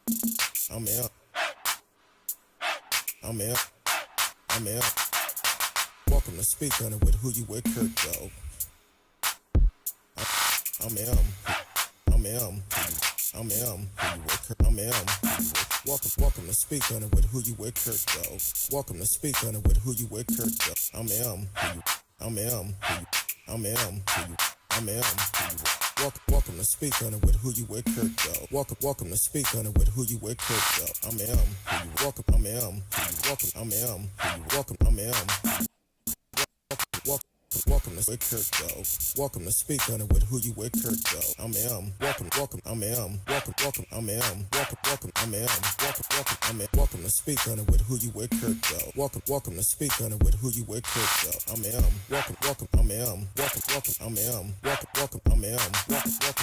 I'm out. I'm out. I'm out. Welcome to Speak On It with Who You With, Kurt, though. I'm M. I'm M. I'm M. Who you with, Kurt? I'm M. Welcome to Speak On It with Who You With, Kurt, though. Welcome to Speak On It with Who You With, Kurt, though. I'm M. I'm M. I'm M. I'm M. Welcome to Speak On It with Who You With, Kurt, though. Welcome to Speak On It with Who You With, Kurt, though. I'm M. Welcome. I'm M. Welcome. I'm M. Welcome. I'm M. Welcome to Kurt, though. Welcome to Speak On It with Who You With, Kurt, though. I'm M. Welcome. I'm M. Welcome. I'm M. Welcome. I'm M. I'm M. Welcome to Speak On It with Who You With, Kurt, though. Welcome to Speak On It with Who You With, Kurt, though. I'm M. Welcome. I'm M. Welcome. I'm M. Welcome. I'm M.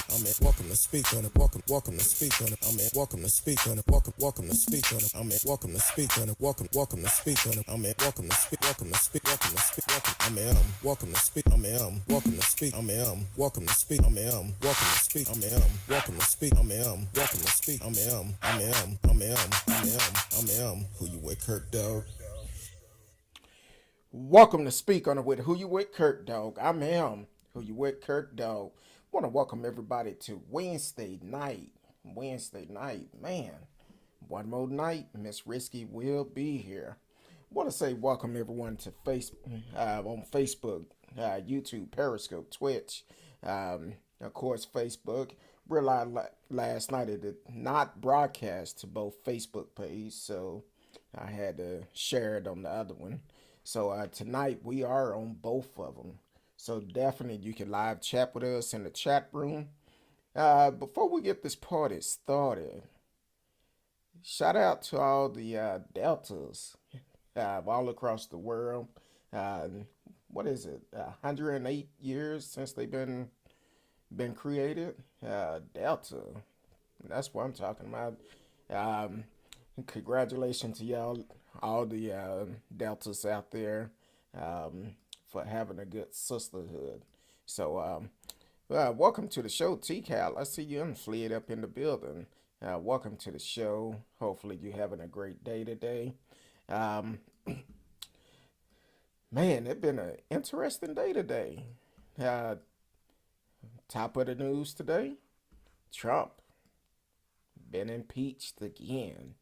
I'm M. Welcome to Speak On It. Welcome to Speak On It. I'm M. Welcome to Speak On It. Welcome to Speak On it. I'm M. Welcome to Speak On It. Welcome to Speak On it. I'm M. Welcome to Speak. I'm M. Welcome to Speak. I'm M. Welcome to Speak. I'm M. Welcome to Speak. I'm M. Welcome to Speak. I'm M. Welcome to Speak. I'm M. Welcome to Speak. I'm M. I'm M. I'm M. I'm M. I'm M. Who you with, Kurt, dog? Welcome to Speak On It with Who You With, Kurt, dog. I'm him. Who You With, Kurt, dog. Want to welcome everybody to Wednesday night. Man. One more night, Miss Risky will be here. Want to say welcome everyone to on Facebook, YouTube, Periscope, Twitch, of course Facebook. Realized last night it did not broadcast to both Facebook pages, so I had to share it on the other one. So tonight we are on both of them. So definitely you can live chat with us in the chat room. Before we get this party started, shout out to all the Deltas all across the world. Uh, what is it? 108 years since they've been created. Delta. That's what I'm talking about. Um, Congratulations to y'all, all the Deltas out there, for having a good sisterhood. So, welcome to the show, T-Cal. I see you and Fleet up in the building. Welcome to the show. Hopefully, you're having a great day today. Um, Man, it's been an interesting day today. Uh, Top of the news today, Trump been impeached again.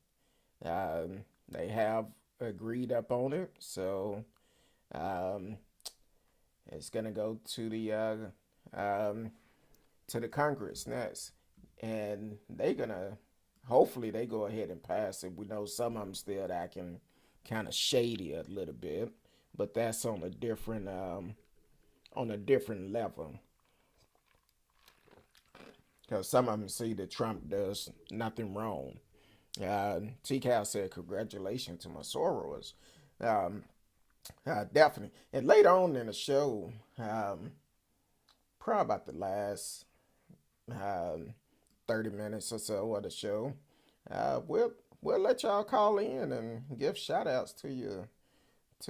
They have agreed up on it, so um, it's gonna go to the Congress next, and they gonna hopefully they go ahead and pass it. We know some of them still acting kind of shady a little bit, but that's on a different level. Because some of them see that Trump does nothing wrong. T-Cal said, "Congratulations to my sorors." Um, Definitely. And later on in the show, probably about the last um, 30 minutes or so of the show, we'll let y'all call in and give shout outs to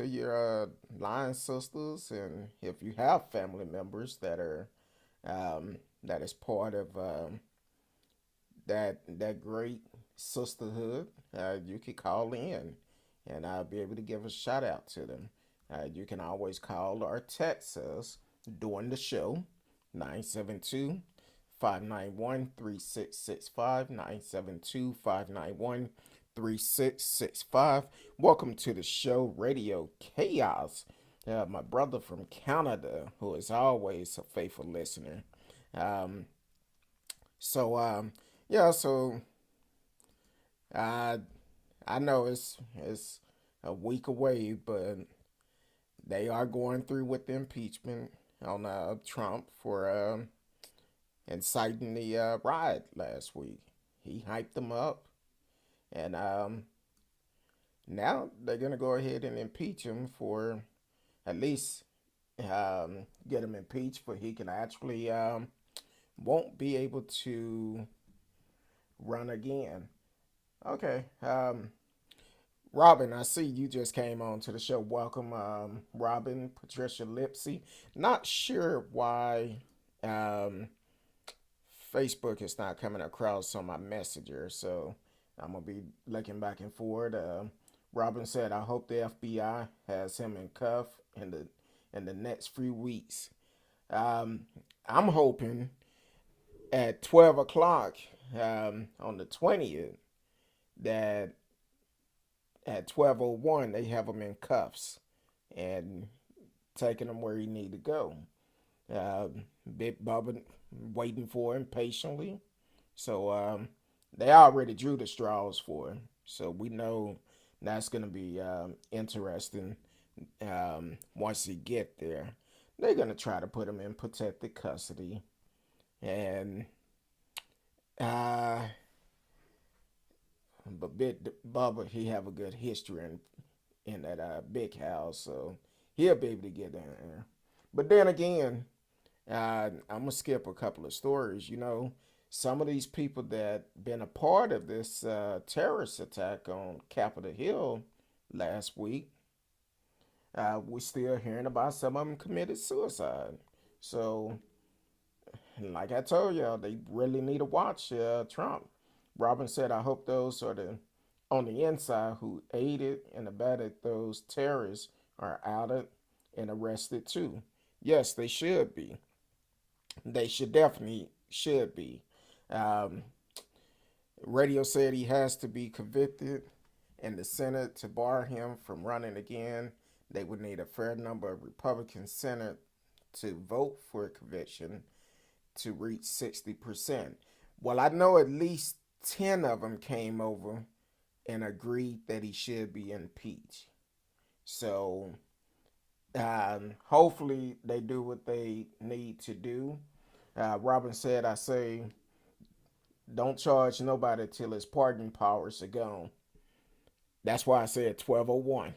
your line sisters, and if you have family members that is part of that great sisterhood, you can call in, and I'll be able to give a shout out to them. You can always call or text us during the show, 972 591 3665, 972 591 3665. Welcome to the show, Radio Chaos. My brother from Canada, who is always a faithful listener. Um, so yeah, so I I know it's a week away, but they are going through with the impeachment on Trump for inciting the riot last week. He hyped them up, and now they're gonna go ahead and impeach him for at least get him impeached, for he can actually won't be able to run again. Okay, Robin, I see you just came on to the show. Welcome, Robin, Patricia Lipsy. Not sure why um, Facebook is not coming across on my messenger, so I'm gonna be looking back and forth. Robin said, "I hope the FBI has him in cuff in the next few weeks." Um, I'm hoping at 12 o'clock on the 20th that at 12:01 they have him in cuffs and taking him where he need to go. Uh, Big Bubba waiting for him patiently. So they already drew the straws for him. So we know that's going to be interesting once he get there. They're going to try to put him in protected custody. And uh, but Bubba, he have a good history in that big house, so he'll be able to get in there. But then again, I'm gonna skip a couple of stories. You know, some of these people that been a part of this terrorist attack on Capitol Hill last week, we're still hearing about some of them committed suicide. So, like I told y'all, they really need to watch Trump. Robin said, "I hope those are the on the inside who aided and abetted those terrorists are outed and arrested too." Yes, they should be. They should definitely should be. Um, Radio said he has to be convicted, and the Senate to bar him from running again. They would need a fair number of Republican Senate to vote for a conviction to reach 60%. Well, I know at least 10 of them came over and agreed that he should be impeached. So hopefully they do what they need to do. Robin said, "I say, don't charge nobody till his pardon powers are gone." That's why I said 12:01.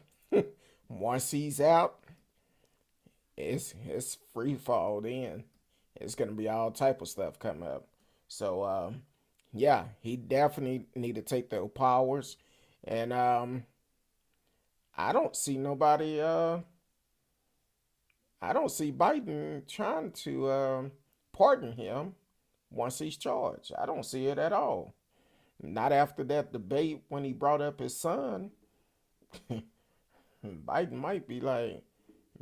Once he's out, it's free fall then. It's gonna be all type of stuff coming up. So yeah, he definitely need to take those powers. And I don't see nobody I don't see Biden trying to pardon him once he's charged. I don't see it at all. Not after that debate when he brought up his son. Biden might be like,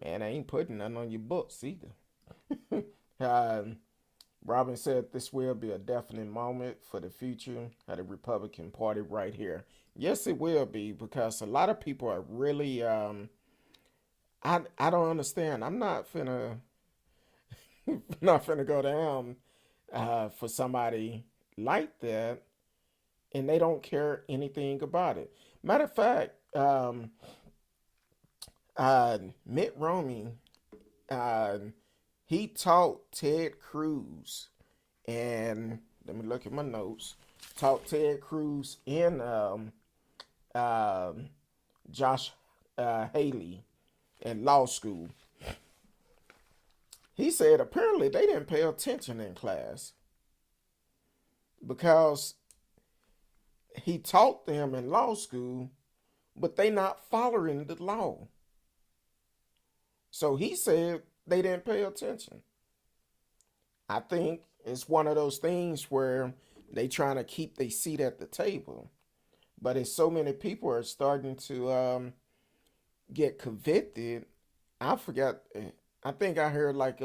"Man, I ain't putting nothing on your books either." uh, Robin said this will be a definite moment for the future of the Republican Party right here. Yes, it will be, because a lot of people are really I don't understand. I'm not finna not finna go down for somebody like that, and they don't care anything about it. Matter of fact, Mitt Romney, uh, he taught Ted Cruz, and let me look at my notes. Taught Ted Cruz and Josh Haley in law school. He said apparently they didn't pay attention in class because he taught them in law school, but they not following the law. So he said they didn't pay attention. I think it's one of those things where they trying to keep their seat at the table. But as so many people are starting to get convicted, I forgot. I think I heard like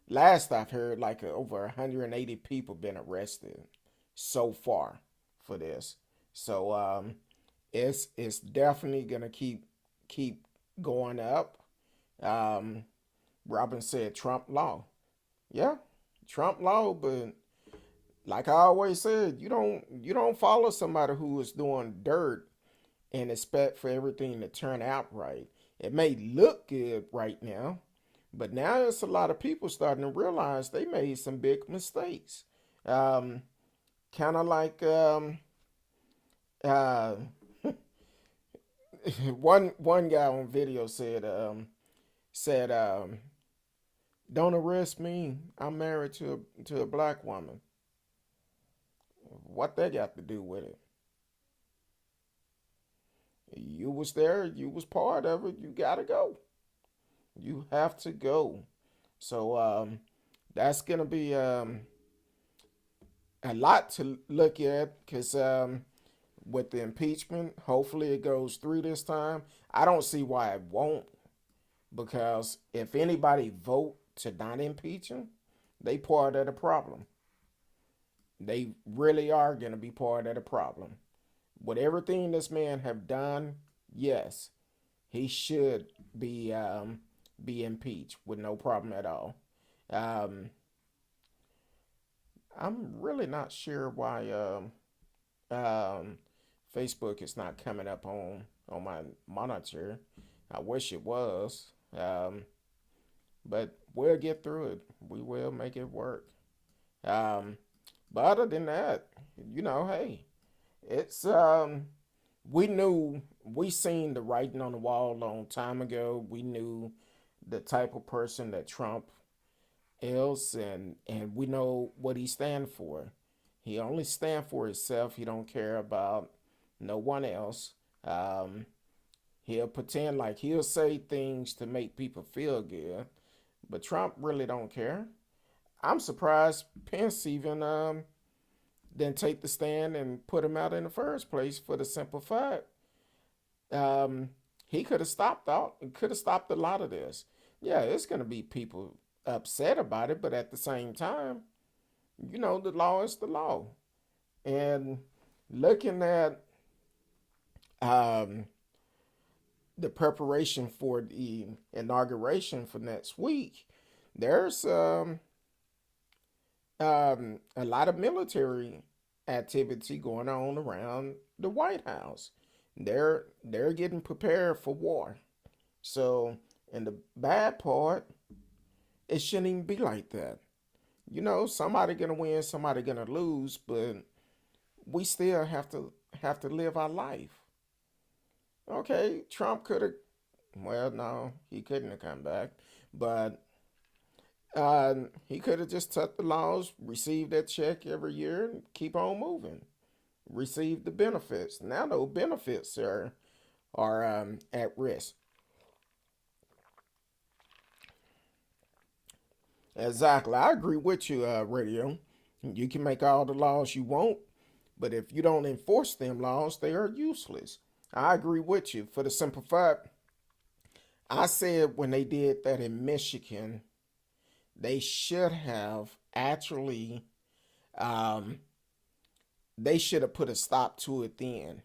last I've heard like over 180 people been arrested so far for this. So it's definitely gonna keep going up. Robin said Trump law. Yeah, Trump law, but like I always said, you don't follow somebody who is doing dirt and expect for everything to turn out right. It may look good right now, but now it's a lot of people starting to realize they made some big mistakes. Kind of like uh, one guy on video said don't arrest me. I'm married to a black woman. What they got to do with it? You was there. You was part of it. You gotta go. You have to go. So that's gonna be a lot to look at because with the impeachment. Hopefully it goes through this time. I don't see why it won't, because if anybody vote to not impeach him, they part of the problem. They really are going to be part of the problem. With everything this man have done, yes, he should be impeached with no problem at all. Um, I'm really not sure why um, Facebook is not coming up on my monitor. I wish it was, but we'll get through it. We will make it work. Um, but other than that, hey, it's we seen the writing on the wall a long time ago. We knew the type of person that Trump is, and we know what he stand for. He only stand for himself. He don't care about no one else. Um, he'll pretend like he'll say things to make people feel good, but Trump really don't care. I'm surprised Pence even didn't take the stand and put him out in the first place, for the simple fact um, he could have stopped out. Could have stopped a lot of this. Yeah, it's gonna be people upset about it, but at the same time, the law is the law. And looking at um, the preparation for the inauguration for next week, there's a lot of military activity going on around the White House. They're getting prepared for war. So, and the bad part, it shouldn't even be like that. Somebody gonna win, somebody gonna lose, but we still have to live our life. Okay, Trump could have. Well, no, he couldn't have come back, but he could have just took the laws, received that check every year, and keep on moving. Receive the benefits. Now those benefits are at risk. Exactly, I agree with you, Radio. You can make all the laws you want, but if you don't enforce them laws, they are useless. I agree with you. For the simple fact, I said when they did that in Michigan, they should have actually um, they should have put a stop to it then,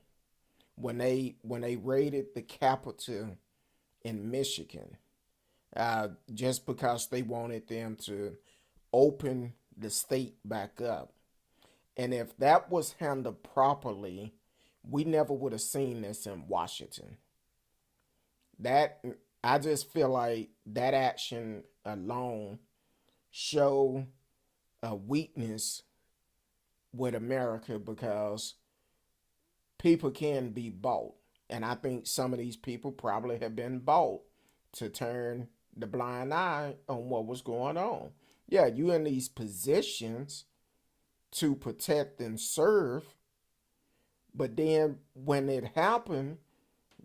when they raided the Capitol in Michigan, just because they wanted them to open the state back up. And if that was handled properly, we never would have seen this in Washington. That, I just feel like that action alone show a weakness with America, because people can be bought. And I think some of these people probably have been bought to turn the blind eye on what was going on. Yeah, you in these positions to protect and serve, but then when it happened,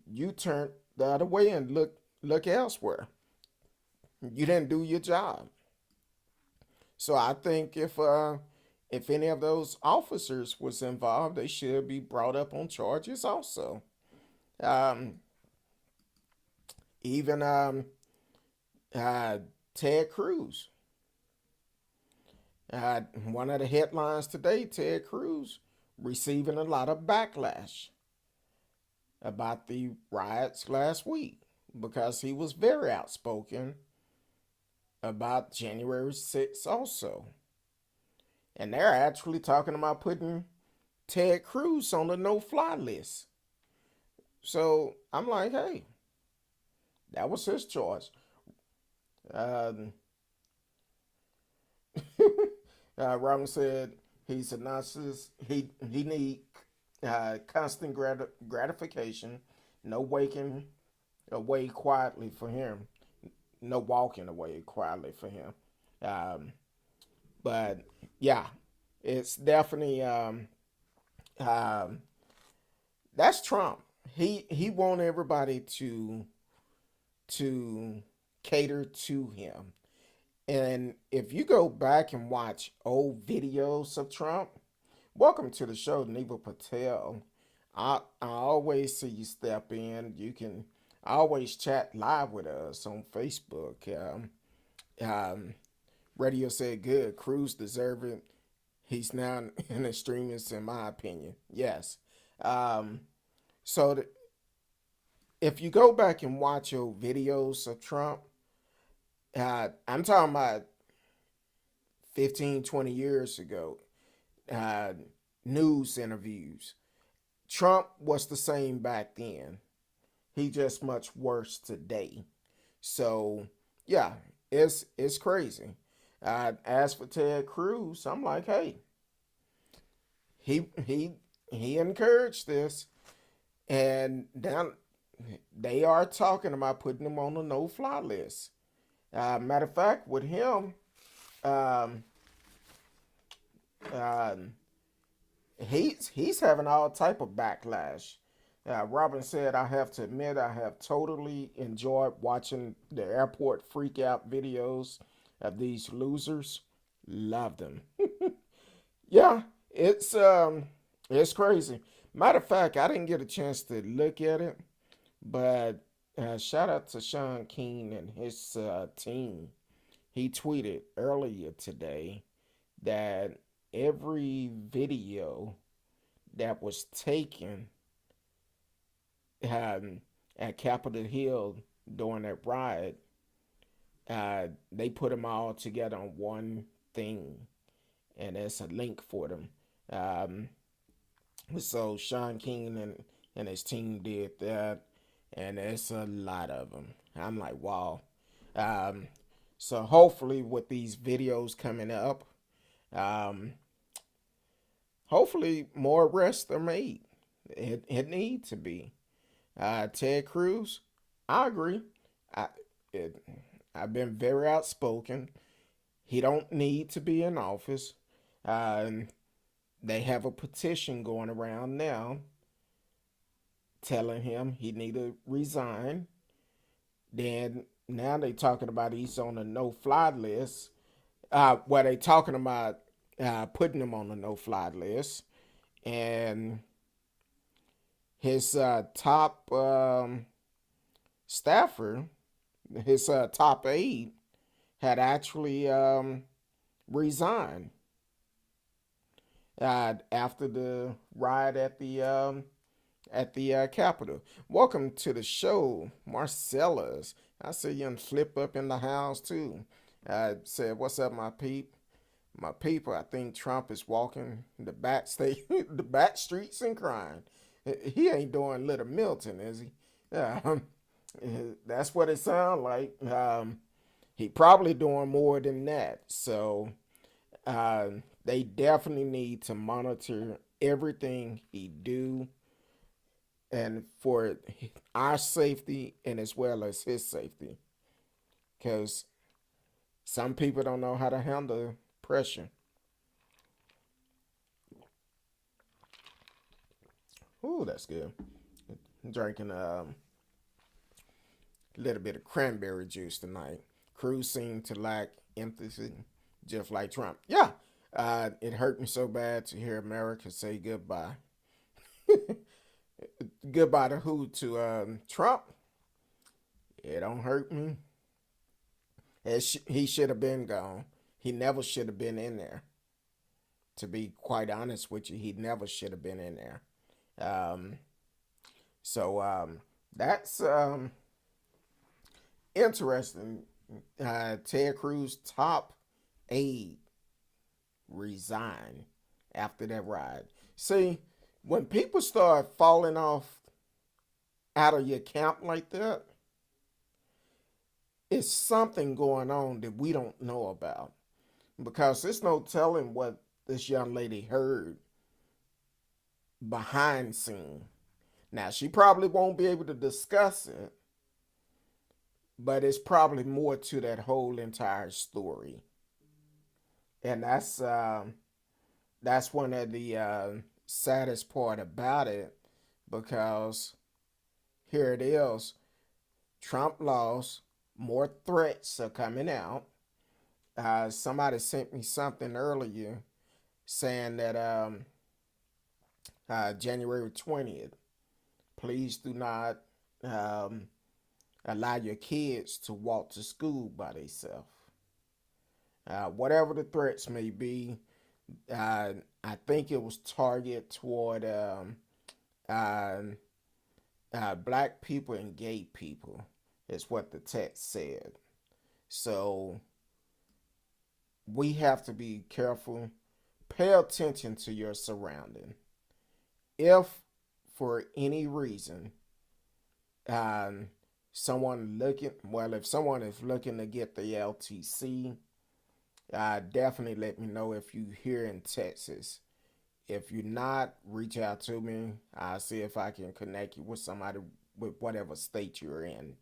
you turned the other way and look elsewhere. You didn't do your job. So I think if any of those officers was involved, they should be brought up on charges also. Um, even uh, Ted Cruz. One of the headlines today, Ted Cruz receiving a lot of backlash about the riots last week, because he was very outspoken about January 6th also. And they're actually talking about putting Ted Cruz on the no-fly list. So I'm like, hey, that was his choice. Um, Robin said he's a narcissist. He need constant gratification. No waking away quietly for him. No walking away quietly for him. Um, but yeah, it's definitely um, that's Trump. He want everybody to cater to him. And if you go back and watch old videos of Trump, welcome to the show, Neva Patel. I always see you step in. You can always chat live with us on Facebook. Um, Radio said good. Cruz deserve it. He's now an extremist, in my opinion. Yes. Um, so if you go back and watch your videos of Trump, I'm talking about 15, 20 years ago, uh, news interviews. Trump was the same back then. He just much worse today. So yeah, it's crazy. As for Ted Cruz, I'm like, hey, he encouraged this, and now they are talking about putting him on the no-fly list. Matter of fact, with him, um, uh, he's having all type of backlash. Robin said, I have to admit, I have totally enjoyed watching the airport freak out videos of these losers. Love them. Yeah, it's crazy. Matter of fact, I didn't get a chance to look at it, but shout out to Sean King and his team. He tweeted earlier today that every video that was taken at Capitol Hill during that riot, they put them all together on one thing, and there's a link for them. Um, so Sean King and his team did that, and there's a lot of them. I'm like, wow. Um, so hopefully, with these videos coming up, um, hopefully more arrests are made. It needs to be. Ted Cruz, I agree. I it, I've been very outspoken. He don't need to be in office. Um, they have a petition going around now telling him he need to resign. Then now they talking about he's on a no-fly list. Where they talking about putting him on a no-fly list, and his top staffer, his top aide, had actually resigned after the riot at the Capitol. Welcome to the show, Marcellus. I see you and Flip up in the house too. Said, "What's up, my peep? My people, I think Trump is walking the back state, the back streets and crying. He ain't doing Little Milton, is he? That's what it sounds like. He probably doing more than that. So they definitely need to monitor everything he do, and for our safety and as well as his safety, because some people don't know how to handle pressure. Ooh, that's good. Drinking a little bit of cranberry juice tonight. Cruz seemed to lack empathy, just like Trump. Yeah, it hurt me so bad to hear America say goodbye. Goodbye to who? To Trump? It don't hurt me. He should have been gone. He never should have been in there. To be quite honest with you, he never should have been in there. Um, so that's interesting. Ted Cruz top aide resigned after that ride. See, when people start falling off out of your camp like that, it's something going on that we don't know about, because there's no telling what this young lady heard behind scene. Now, she probably won't be able to discuss it, but it's probably more to that whole entire story. And that's one of the saddest part about it, because here it is. Trump lost. More threats are coming out. Somebody sent me something earlier saying that January 20th. Please do not allow your kids to walk to school by themselves. Whatever the threats may be, I think it was targeted toward uh, black people and gay people, is what the text said. So we have to be careful. Pay attention to your surrounding. If for any reason um, if someone is looking to get the LTC, definitely let me know if you here in Texas. If you're not, reach out to me. I'll see if I can connect you with somebody with whatever state you're in.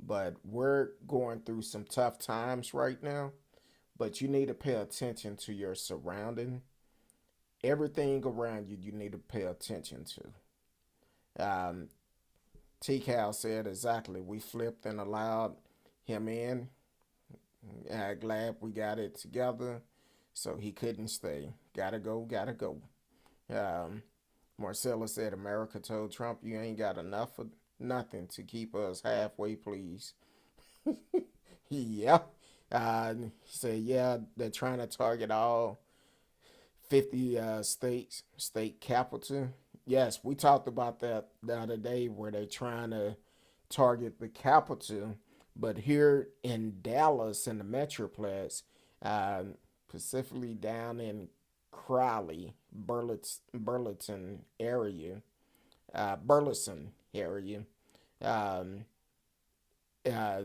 But we're going through some tough times right now. But you need to pay attention to your surrounding. Everything around you, you need to pay attention to. T-Cal said exactly. We flipped and allowed him in. Glad we got it together. So he couldn't stay. Gotta go, gotta go. Marcella said America told Trump, you ain't got enough of nothing to keep us halfway, please. Yeah. He said, yeah, they're trying to target all 50 states, state capital. Yes, we talked about that the other day where they're trying to target the capital. But here in Dallas, in the Metroplex, specifically down in Crowley, Burleson area, um, uh,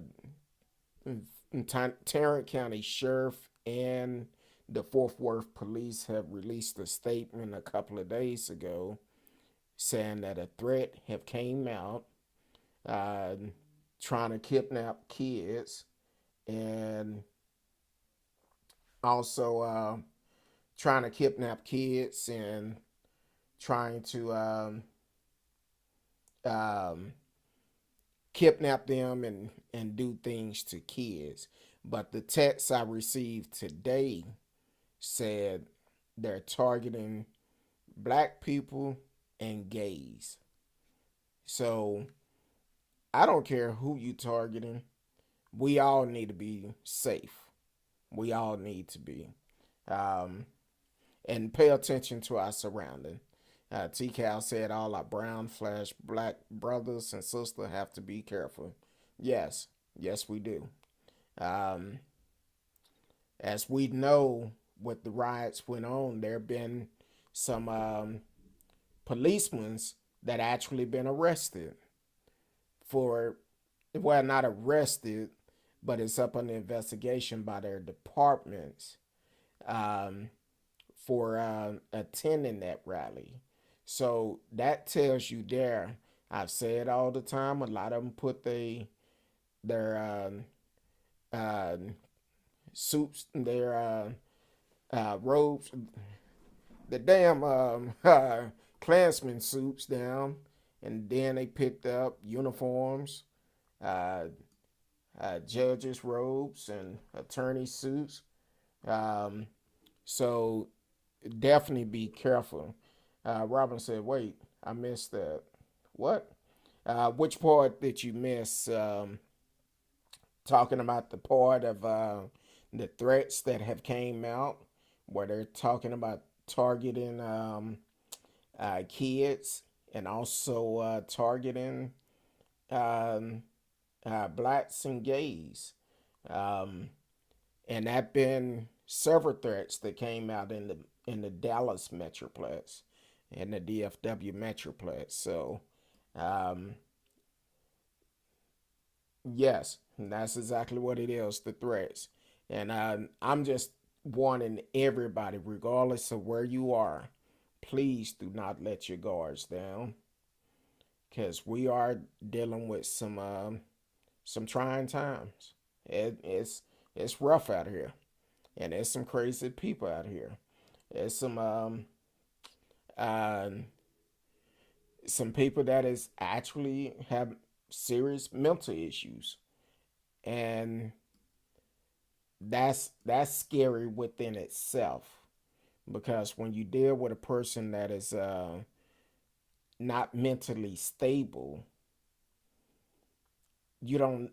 Tarrant County Sheriff and the Fort Worth Police have released a statement a couple of days ago saying that a threat have came out trying to kidnap kids and also trying to kidnap kids and trying to kidnap them and do things to kids. But the text I received today said they're targeting black people and gays. So I don't care who you targeting. We all need to be safe. We all need to be. And pay attention to our surrounding. T-Cal said all our brown/black brothers and sisters have to be careful. Yes, yes we do. Um, as we know, with the riots went on, there have been some policemen that actually been arrested for, well, not arrested, but it's up on the investigation by their departments for attending that rally. So that tells you there. I've said all the time. A lot of them put their suits, their robes, the damn Klansman suits down, and then they picked up uniforms, judges' robes, and attorney suits. So definitely be careful. Robin said, wait, I missed that. What? Which part did you miss? Talking about the part of the threats that have came out where they're talking about targeting kids and also targeting blacks and gays. And that been several threats that came out in the Dallas Metroplex and the DFW Metroplex. So, yes, that's exactly what it is, the threats. And I'm just warning everybody, regardless of where you are, please do not let your guards down, because we are dealing with some trying times. It's rough out here, and there's some crazy people out here. There's some people that is actually have serious mental issues, and that's scary within itself, because when you deal with a person that is not mentally stable, you don't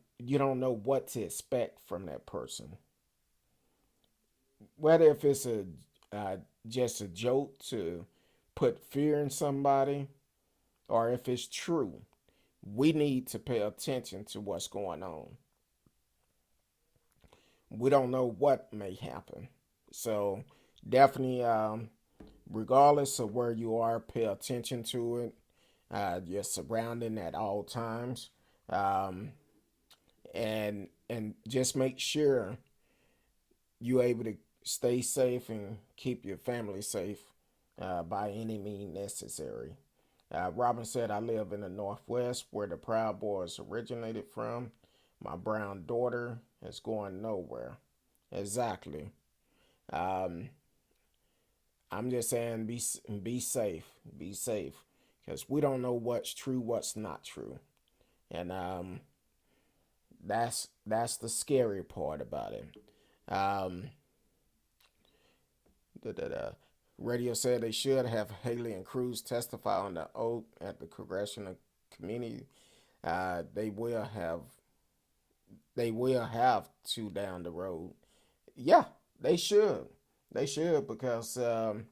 know what to expect from that person. Whether if it's a uh, just a joke to put fear in somebody, or if it's true, we need to pay attention to what's going on. We don't know what may happen, so definitely, regardless of where you are, pay attention to it. Your surrounding at all times, um, and just make sure you're able to stay safe and keep your family safe by any means necessary. Robin said, I live in the Northwest where the Proud Boys originated from. My brown daughter is going nowhere. Exactly. Um, I'm just saying, be safe, be safe, because we don't know what's true, what's not true, and that's the scary part about it. Um, the radio said they should have Haley and Cruz testify on the oath at the congressional committee. They will have. They will have to down the road. Yeah, they should. They should because I'm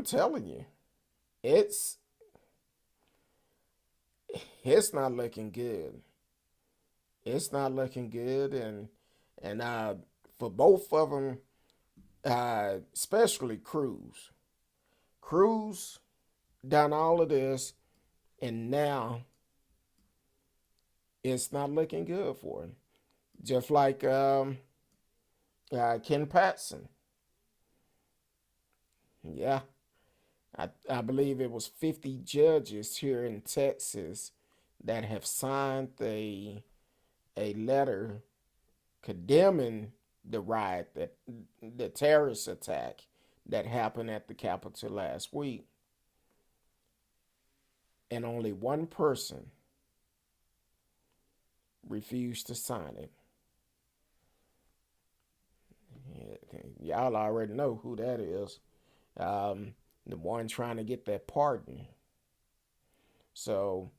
telling you, it's it's not looking good. It's not looking good, and for both of them, especially Cruz. Cruz done all of this, and now it's not looking good for him. Just like Ken Patson. Yeah, I believe it was 50 judges here in Texas that have signed a letter condemning the riot, that the terrorist attack that happened at the Capitol last week, and only one person refused to sign it. Y'all already know who that is. The one trying to get that pardon. So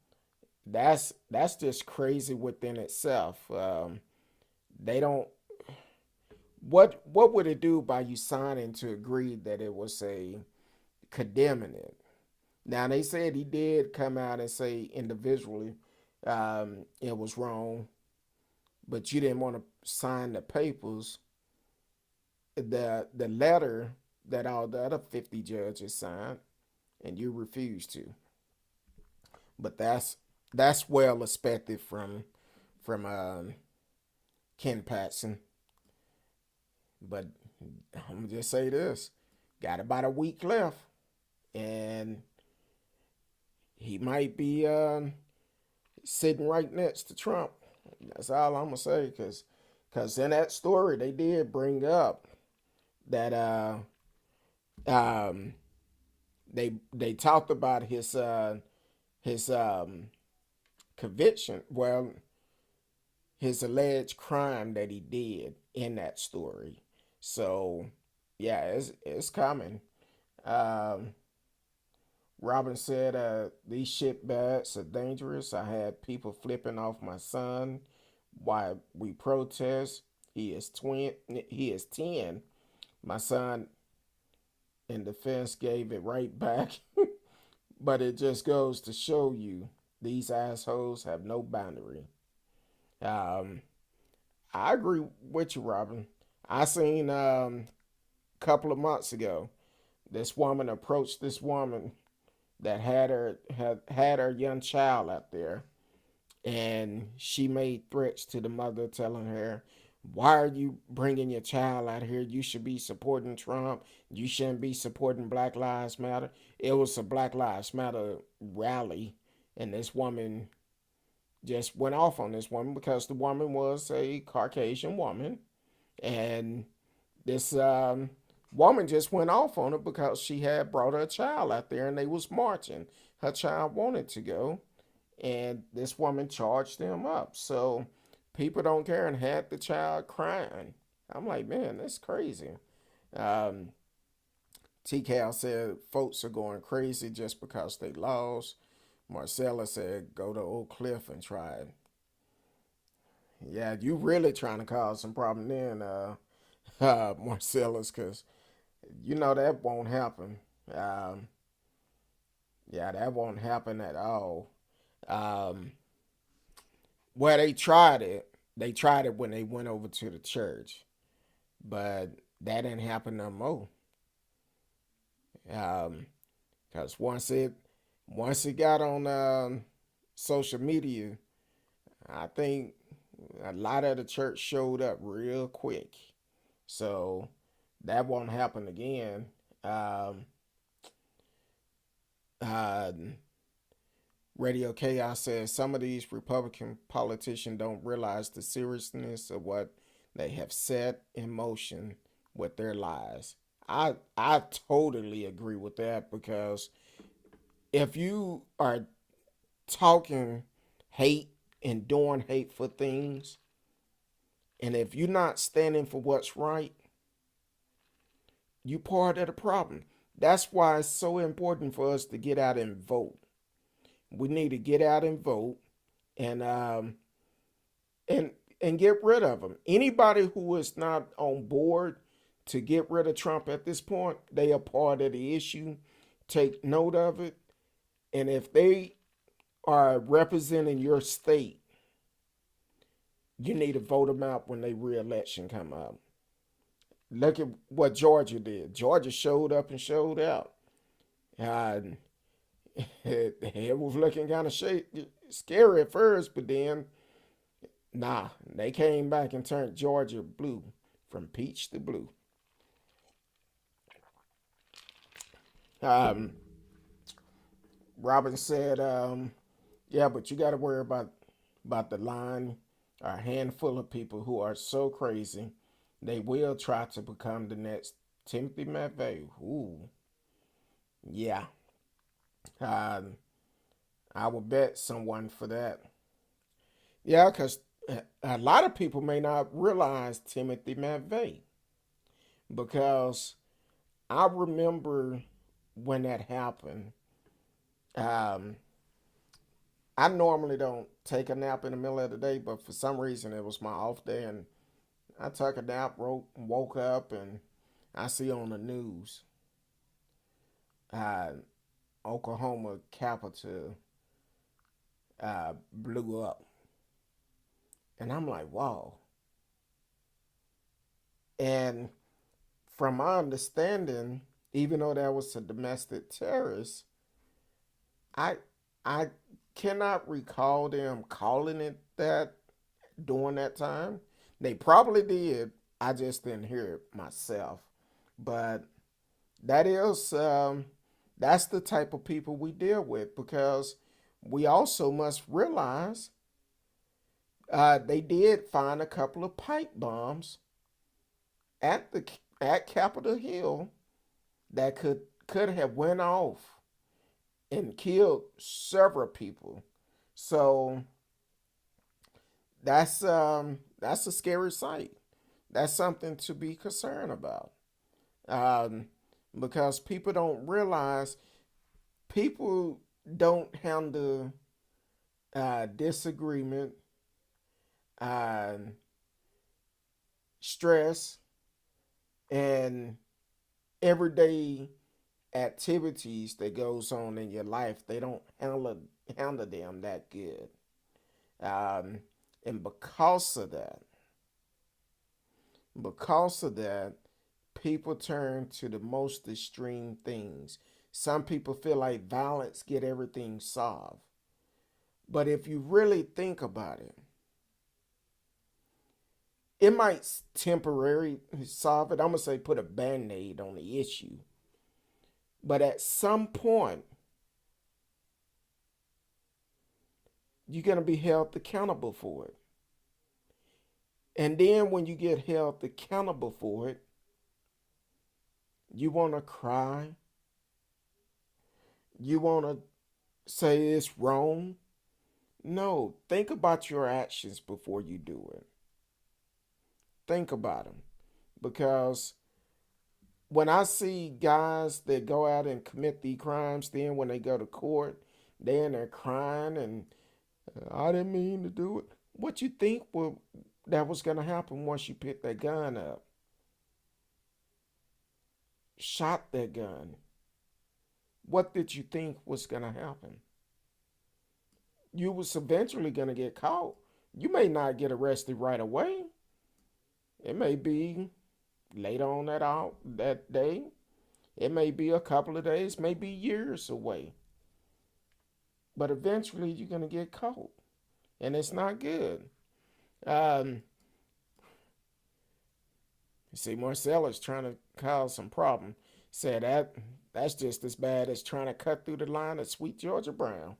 that's just crazy within itself. They don't. What would it do by you signing to agree that it was a condemning it? Now they said he did come out and say individually it was wrong, but you didn't want to sign the papers, the letter that all the other 50 judges signed, and you refused to. But that's well expected from Ken Patson. But I'm gonna just say this: got about a week left, and he might be sitting right next to Trump. That's all I'm gonna say, cause in that story they did bring up that um they talked about his conviction. Well, his alleged crime that he did in that story. So yeah, it's coming. Um, Robin said, these shit bags are dangerous. I had people flipping off my son while we protest. He is 10. My son in defense gave it right back. But it just goes to show you these assholes have no boundary. Um, I agree with you, Robin. I seen a couple of months ago this woman approached this woman that had her young child out there, and she made threats to the mother, telling her, why are you bringing your child out here? You should be supporting Trump. You shouldn't be supporting Black Lives Matter. It was a Black Lives Matter rally, and this woman just went off on this woman because the woman was a Caucasian woman, and this woman just went off on her because she had brought her child out there and they was marching. Her child wanted to go, and this woman charged them up. So people don't care, and had the child crying. I'm like, man, that's crazy. Um, T-Cal said folks are going crazy just because they lost. Marcella said go to Oak Cliff and try it. Yeah, you really trying to cause some problem then, Marcellus, because you know that won't happen. Um, yeah, that won't happen at all. Um, well, they tried it. They tried it when they went over to the church, but that didn't happen no more. Because once it got on social media, I think a lot of the church showed up real quick. So that won't happen again. Um, uh, Radio Chaos says some of these Republican politicians don't realize the seriousness of what they have set in motion with their lies. I totally agree with that because if you are talking hate and doing hateful things, and if you're not standing for what's right, you part of the problem. That's why it's so important for us to get out and vote. We need to get out and vote and and and get rid of them. Anybody who is not on board to get rid of Trump at this point, they are part of the issue. Take note of it. And if they are representing your state, you need to vote them out when their re-election come up. Look at what Georgia did. Georgia showed up and showed out. And it was looking kind of scary at first, but then, nah, they came back and turned Georgia blue from peach to blue. Um, Robin said, yeah, but you got to worry about the line, a handful of people who are so crazy, they will try to become the next Timothy McVeigh. Ooh, yeah. I would bet someone for that. Yeah, because a lot of people may not realize Timothy McVeigh because I remember when that happened. Um, I normally don't take a nap in the middle of the day, but for some reason it was my off day, and I took a nap, woke up, and I see on the news, uh, Oklahoma Capitol blew up, and I'm like, wow. And from my understanding, even though that was a domestic terrorist, I I cannot recall them calling it that during that time. They probably did. I just didn't hear it myself. But that is that's the type of people we deal with because we also must realize they did find a couple of pipe bombs at the at Capitol Hill that could have went off and killed several people. So that's a scary sight. That's something to be concerned about. Um, because people don't realize people don't handle disagreement, uh, stress, and everyday activities that goes on in your life. They don't handle them that good. Um, and because of that, people turn to the most extreme things. Some people feel like violence get everything solved. But if you really think about it, it might temporarily solve it. I'm going to say put a band-aid on the issue. But at some point, you're going to be held accountable for it. And then when you get held accountable for it, you want to cry. You want to say it's wrong. No, think about your actions before you do it. Think about them. Because when I see guys that go out and commit these crimes, then when they go to court, they're in there crying and I didn't mean to do it. What you think that was going to happen once you picked that gun up? Shot that gun. What did you think was going to happen? You was eventually going to get caught. You may not get arrested right away. It may be later on that day. It may be a couple of days, maybe years away. But eventually you're going to get caught. And it's not good. You see, Marcella's trying to cause some problem. Said that's just as bad as trying to cut through the line of Sweet Georgia Brown.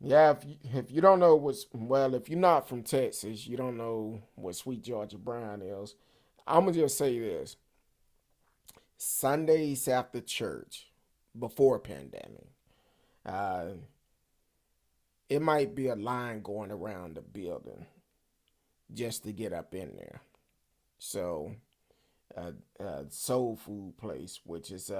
Yeah, if you don't know if you're not from Texas, you don't know what Sweet Georgia Brown is. I'm going to just say this. Sundays after church, before pandemic, it might be a line going around the building just to get up in there. So, soul food place, which is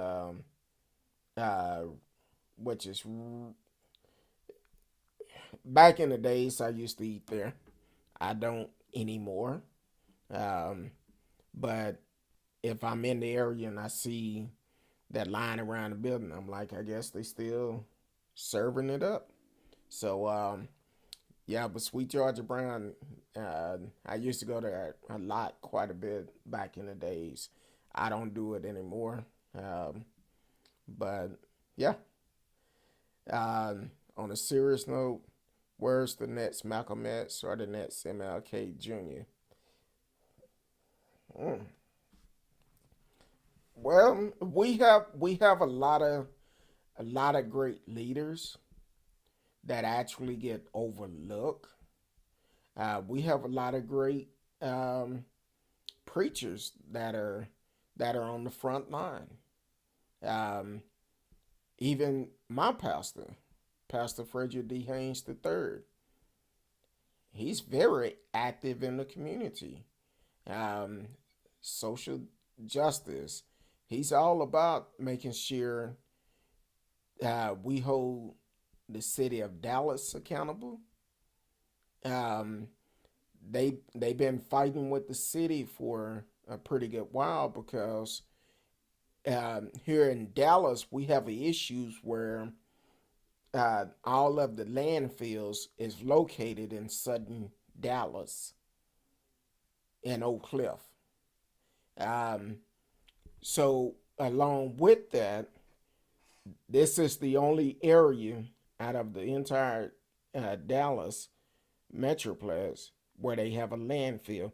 back in the days I used to eat there. I don't anymore. But if I'm in the area and I see that line around the building, I'm like, I guess they still serving it up. So, yeah, but Sweet Georgia Brown, I used to go there a lot, quite a bit back in the days. I don't do it anymore. But, yeah. On a serious note, where's the Nets, Malcolm X, or the Nets, MLK Jr.? Well, we have a lot of great leaders that actually get overlooked. We have a lot of great preachers that are on the front line. Even my pastor, Pastor Frederick D. Haynes III, he's very active in the community. Social justice. He's all about making sure we hold the city of Dallas accountable. They've been fighting with the city for a pretty good while because here in Dallas we have issues where all of the landfills is located in southern Dallas and Oak Cliff. So along with that, this is the only area out of the entire Dallas Metroplex where they have a landfill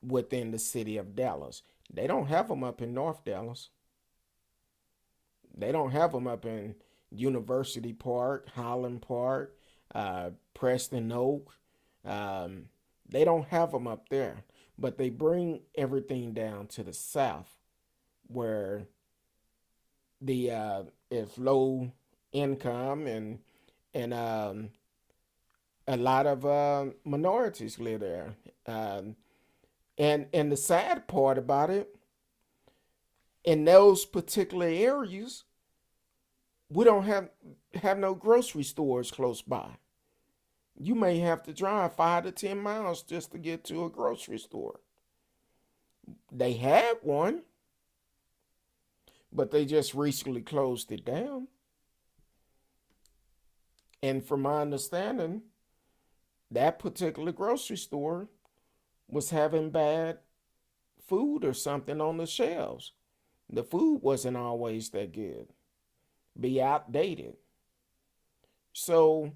within the city of Dallas. They don't have them up in North Dallas. They don't have them up in University Park, Highland Park, Preston Oak. They don't have them up there, but they bring everything down to the south where the it's low income and a lot of minorities live there. And the sad part about it, in those particular areas, we don't have no grocery stores close by. You may have to drive 5 to 10 miles just to get to a grocery store. They had one, but they just recently closed it down. And from my understanding, that particular grocery store was having bad food or something on the shelves. The food wasn't always that good. Be outdated. So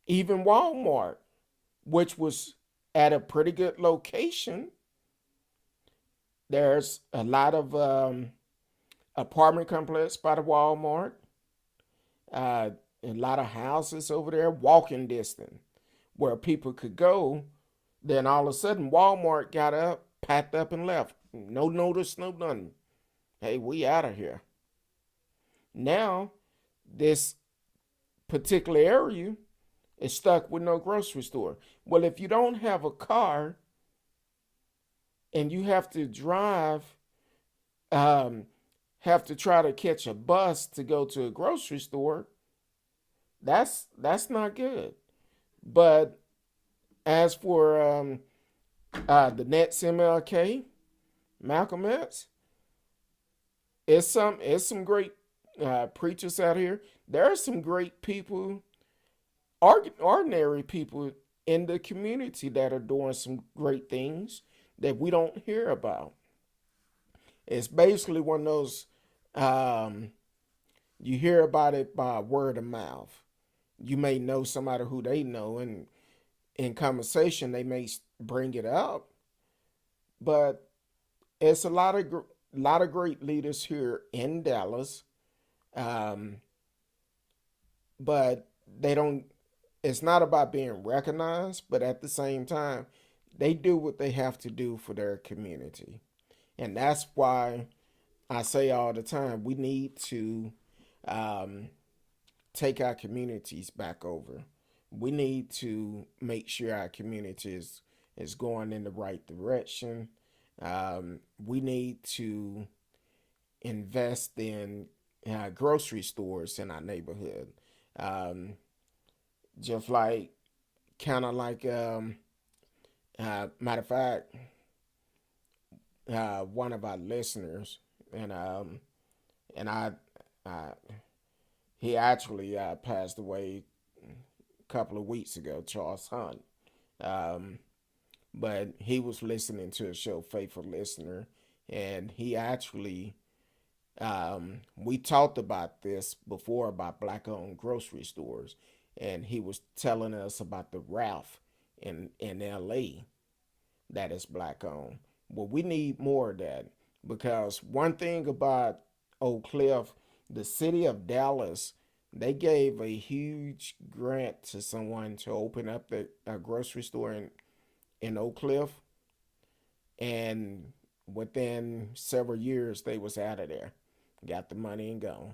even Walmart, which was at a pretty good location, there's a lot of apartment complex by the Walmart, a lot of houses over there, walking distance, where people could go. Then all of a sudden, Walmart got up, packed up, and left. No notice, no nothing. Hey, we out of here. Now, this particular area is stuck with no grocery store. Well, if you don't have a car and you have to drive have to try to catch a bus to go to a grocery store, that's not good. But as for the next MLK, Malcolm X, it's some great preachers out here. There are some great people, ordinary people in the community that are doing some great things that we don't hear about. It's basically one of those, um, you hear about it by word of mouth. You may know somebody who they know, and in conversation they may bring it up, but it's a lot of great leaders here in Dallas, um, but they don't. It's not about being recognized, but at the same time, they do what they have to do for their community, and that's why I say all the time we need to um, take our communities back over. We need to make sure our community is going in the right direction. We need to invest in grocery stores in our neighborhood. Um, just like, kind of like, matter of fact, one of our listeners, and I he actually passed away a couple of weeks ago, Charles Hunt. Um, but he was listening to a show, Faithful Listener, and he actually, we talked about this before about black owned grocery stores, and he was telling us about the Ralph in LA that is black owned. Well, we need more of that, because one thing about Oak Cliff, the city of Dallas, they gave a huge grant to someone to open up a grocery store in Oak Cliff, and within several years they was out of there, got the money and gone.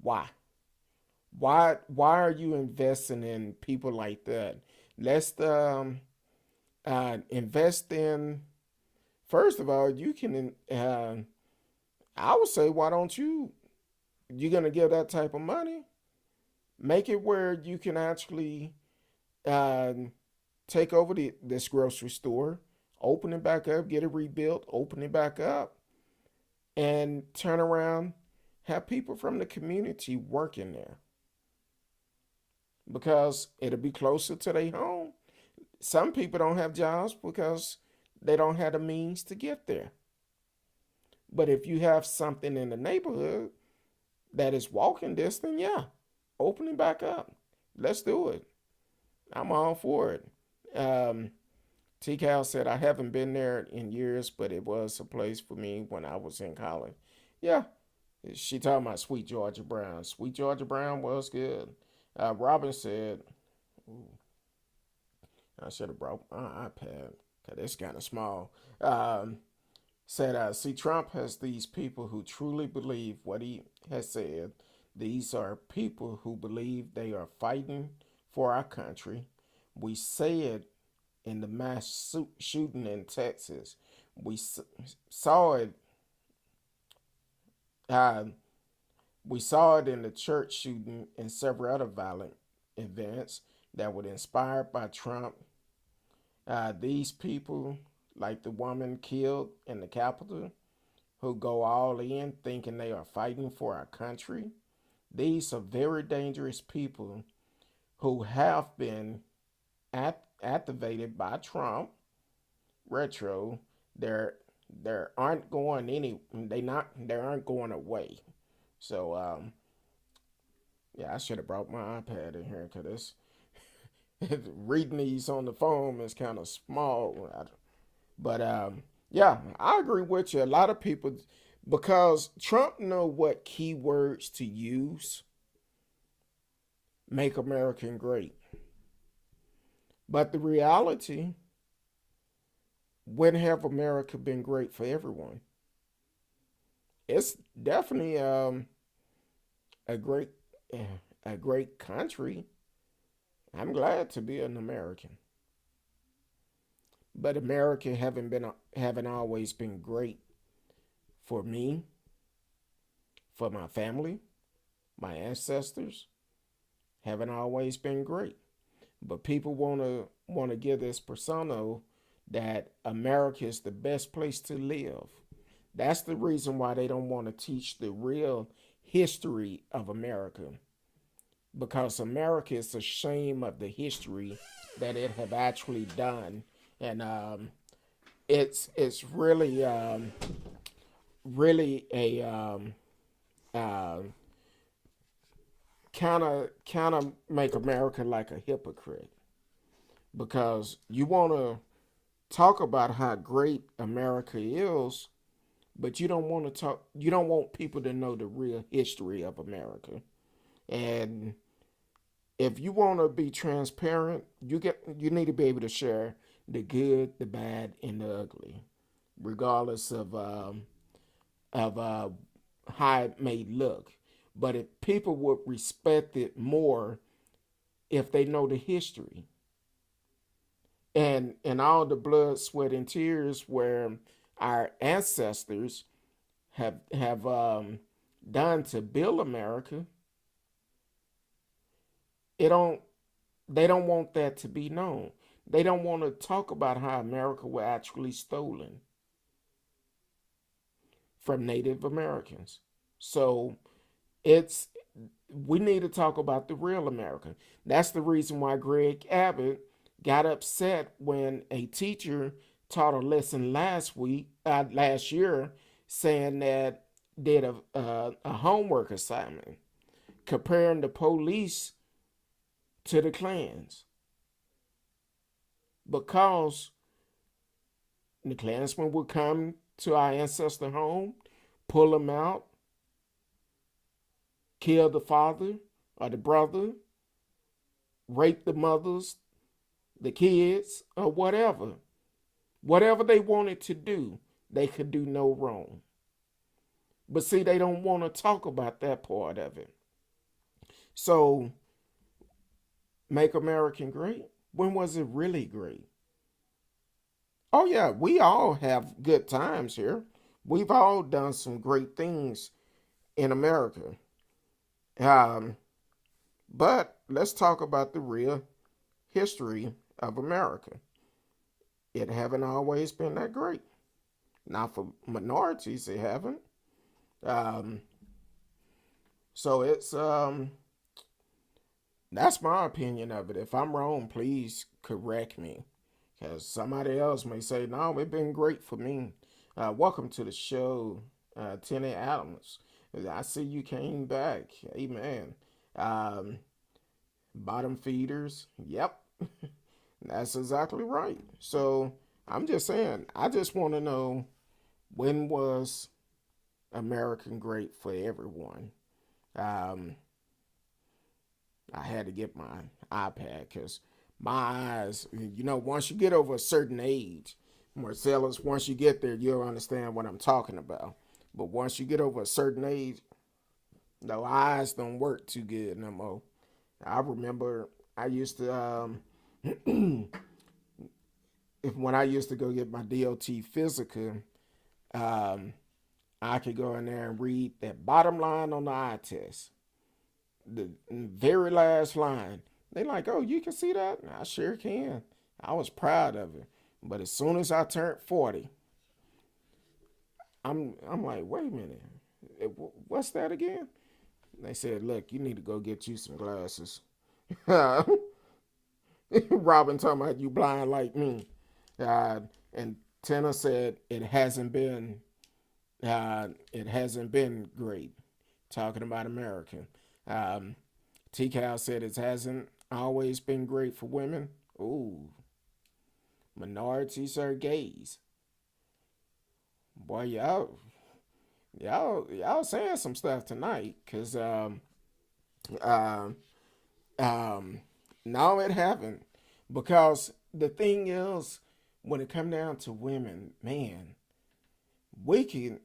Why? Why are you investing in people like that? Let's invest in. First of all, you can. I would say, why don't you? You're gonna give that type of money. Make it where you can actually uh, take over this grocery store, open it back up, get it rebuilt, open it back up, and turn around, have people from the community working there, because it'll be closer to their home. Some people don't have jobs because they don't have the means to get there. But if you have something in the neighborhood that is walking distance, yeah, open it back up. Let's do it. I'm all for it. Um, T. Cal said, I haven't been there in years, but it was a place for me when I was in college. Yeah, she talking about Sweet Georgia Brown. Sweet Georgia Brown was good. Robin said, ooh, I should have brought my iPad because it's kind of small. Said, see, Trump has these people who truly believe what he has said. These are people who believe they are fighting for our country. We say it in the mass shooting in Texas. We saw it. Uh, we saw it in the church shooting and several other violent events that were inspired by Trump. These people, like the woman killed in the Capitol, who go all in thinking they are fighting for our country, these are very dangerous people who have been activated by Trump. Retro, they're they aren't going any. They aren't going away. So yeah, I should have brought my iPad in here because reading these on the phone is kind of small. But yeah, I agree with you. A lot of people, because Trump know what keywords to use, make America great. But the reality, when have America been great for everyone? It's definitely a great a great country. I'm glad to be an American. But America haven't always been great for me, for my family, my ancestors, haven't always been great. But people wanna give this persona that America is the best place to live. That's the reason why they don't want to teach the real history of America, because America is ashamed of the history that it have actually done, and it's really really a kind of make America like a hypocrite, because you want to talk about how great America is, but you don't want to talk. You don't want people to know the real history of America. And if you want to be transparent, you need to be able to share the good, the bad, and the ugly, regardless of how it may look. But if people would respect it more if they know the history and all the blood, sweat, and tears where our ancestors have done to build America, it don't they don't want that to be known. They don't want to talk about how America was actually stolen from Native Americans. So it's we need to talk about the real America. That's the reason why Greg Abbott got upset when a teacher taught a lesson last year, saying that did a homework assignment comparing the police to the clans, because the Klansmen would come to our ancestor home, pull them out, kill the father or the brother, rape the mothers, the kids, or whatever. Whatever they wanted to do, they could do no wrong. But see, they don't want to talk about that part of it. So, make America great? When was it really great? Oh, yeah, we all have good times here. We've all done some great things in America. Um, but let's talk about the real history of America. It haven't always been that great. Not for minorities, it haven't. Um, so it's that's my opinion of it. If I'm wrong, please correct me, because somebody else may say, "No, it's been great for me." Welcome to the show, Tenny Adams. I see you came back. Amen. Um, Bottom feeders. Yep. That's exactly right. So I'm just saying, I just want to know, when was American great for everyone? Um, I had to get my iPad because my eyes, once you get over a certain age, Marcellus, once you get there, you'll understand what I'm talking about. But once you get over a certain age, the eyes don't work too good no more. I remember I used to, when I used to go get my DOT physical, um, I could go in there and read that bottom line on the eye test, the very last line. They like, "Oh, you can see that?" I sure can. I was proud of it. But as soon as I turned 40, I'm like, "Wait a minute, what's that again?" They said, "Look, you need to go get you some glasses." Robin talking about you blind like me. And Tanner said it hasn't been great. Talking about America. T-Cal said it hasn't always been great for women. Ooh, minorities are gays. Boy, y'all saying some stuff tonight, cause um, no, it haven't. Because the thing is, when it come down to women, man, we can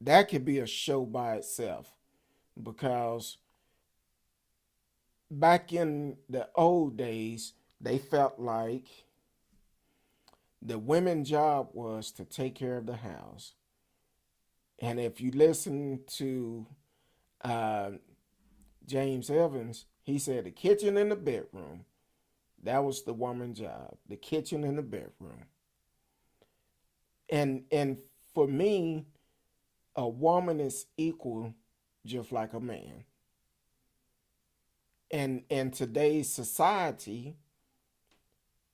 that could be a show by itself. Because back in the old days, they felt like the women's job was to take care of the house, And if you listen to uh, James Evans, he said the kitchen and the bedroom, that was the woman's job, the kitchen and the bedroom. And for me, a woman is equal just like a man. And in today's society,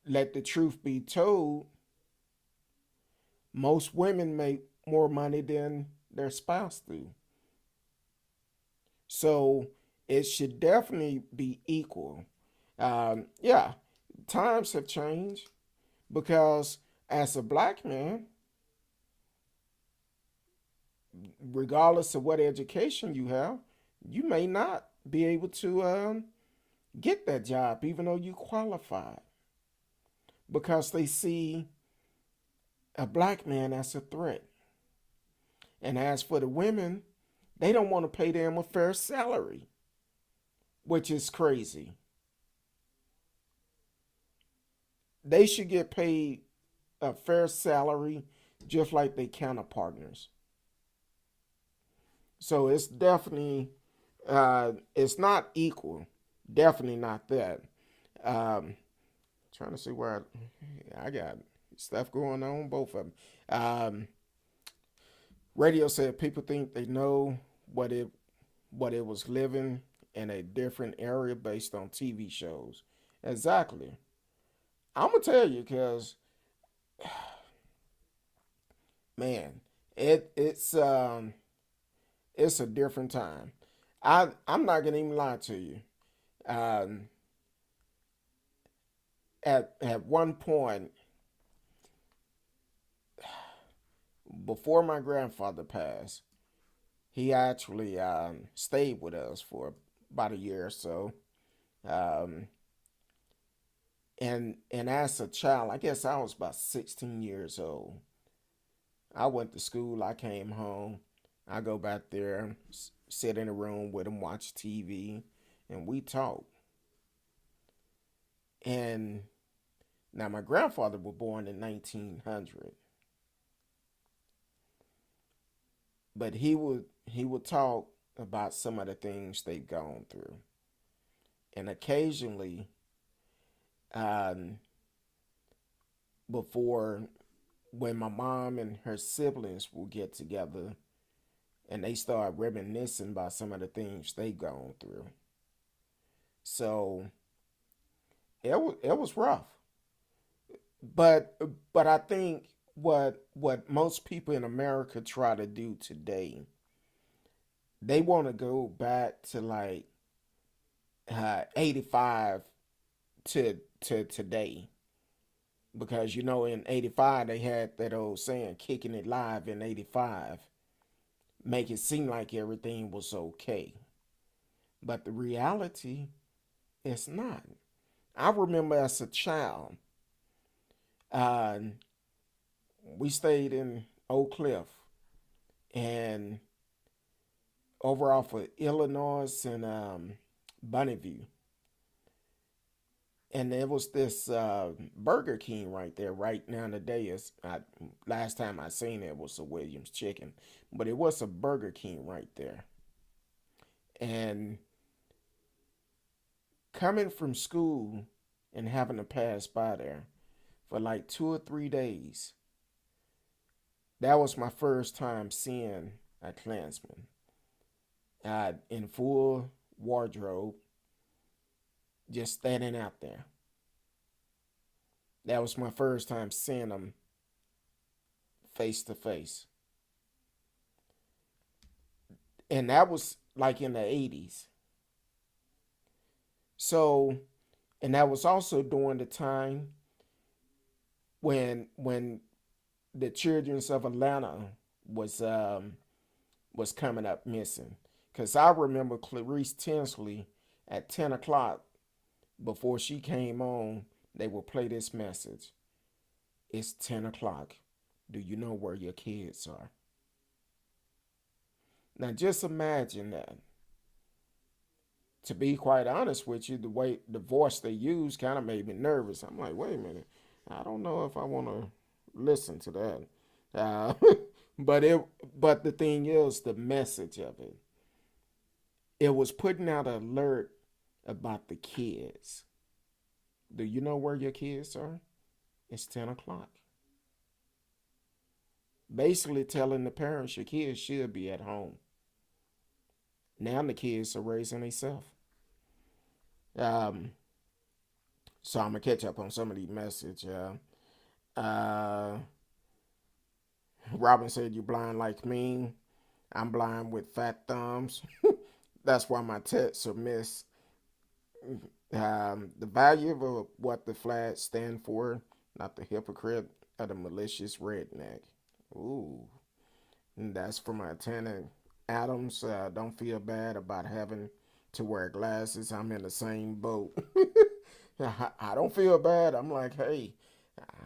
let the truth be told, most women make more money than their spouse do. So it should definitely be equal. Yeah, times have changed because as a black man, regardless of what education you have, you may not be able to get that job even though you qualified because they see a black man as a threat. And as for the women, they don't want to pay them a fair salary, which is crazy. They should get paid a fair salary just like their counterpartners. So it's definitely, it's not equal. Definitely not that. Trying to see where I got stuff going on, both of them. Radio said people think they know what it was living in a different area based on TV shows. Exactly. I'm gonna tell you because, man, it's a different time. I'm not gonna even lie to you. Um, at one point before my grandfather passed, he actually stayed with us for about a year or so. Um, and as a child, I guess I was about 16 years old. I went to school. I came home. I go back there, sit in a room with him, watch TV, and we talk. And now my grandfather was born in 1900, but he would talk about some of the things they've gone through, and occasionally, um, before when my mom and her siblings will get together and they start reminiscing about some of the things they've gone through. So it was rough. But I think what most people in America try to do today, they want to go back to like 85 to today because in 85 they had that old saying kicking it live in 85, make it seem like everything was okay, but the reality is not. I remember as a child, uh, we stayed in Oak Cliff and over off of Illinois and Bonneview. And there was this Burger King right there. Right now today is last time I seen it was a Williams Chicken, but it was a Burger King right there. And coming from school and having to pass by there for like 2 or 3 days, that was my first time seeing a Klansman in full wardrobe, just standing out there. That was my first time seeing them face to face. And that was like in the 80s. So, and that was also during the time when the Children of Atlanta was was coming up missing. Cause I remember Clarice Tinsley at 10 o'clock before she came on, they would play this message. It's 10 o'clock. Do you know where your kids are? Now just imagine that. To be quite honest with you, the voice they use kind of made me nervous. I'm like, wait a minute, I don't know if I want to listen to that. Uh, But but the thing is, the message of it. It was putting out an alert about the kids. Do you know where your kids are? It's 10 o'clock. Basically telling the parents your kids should be at home. Now the kids are raising themselves. Um, so I'm gonna catch up on some of these messages. Uh, Robin said you blind like me. I'm blind with fat thumbs. That's why my texts are missed. The value of what the flag stand for, not the hypocrite or the malicious redneck. Ooh, and that's from my tenant Adams. Don't feel bad about having to wear glasses. I'm in the same boat. I don't feel bad. I'm like, hey,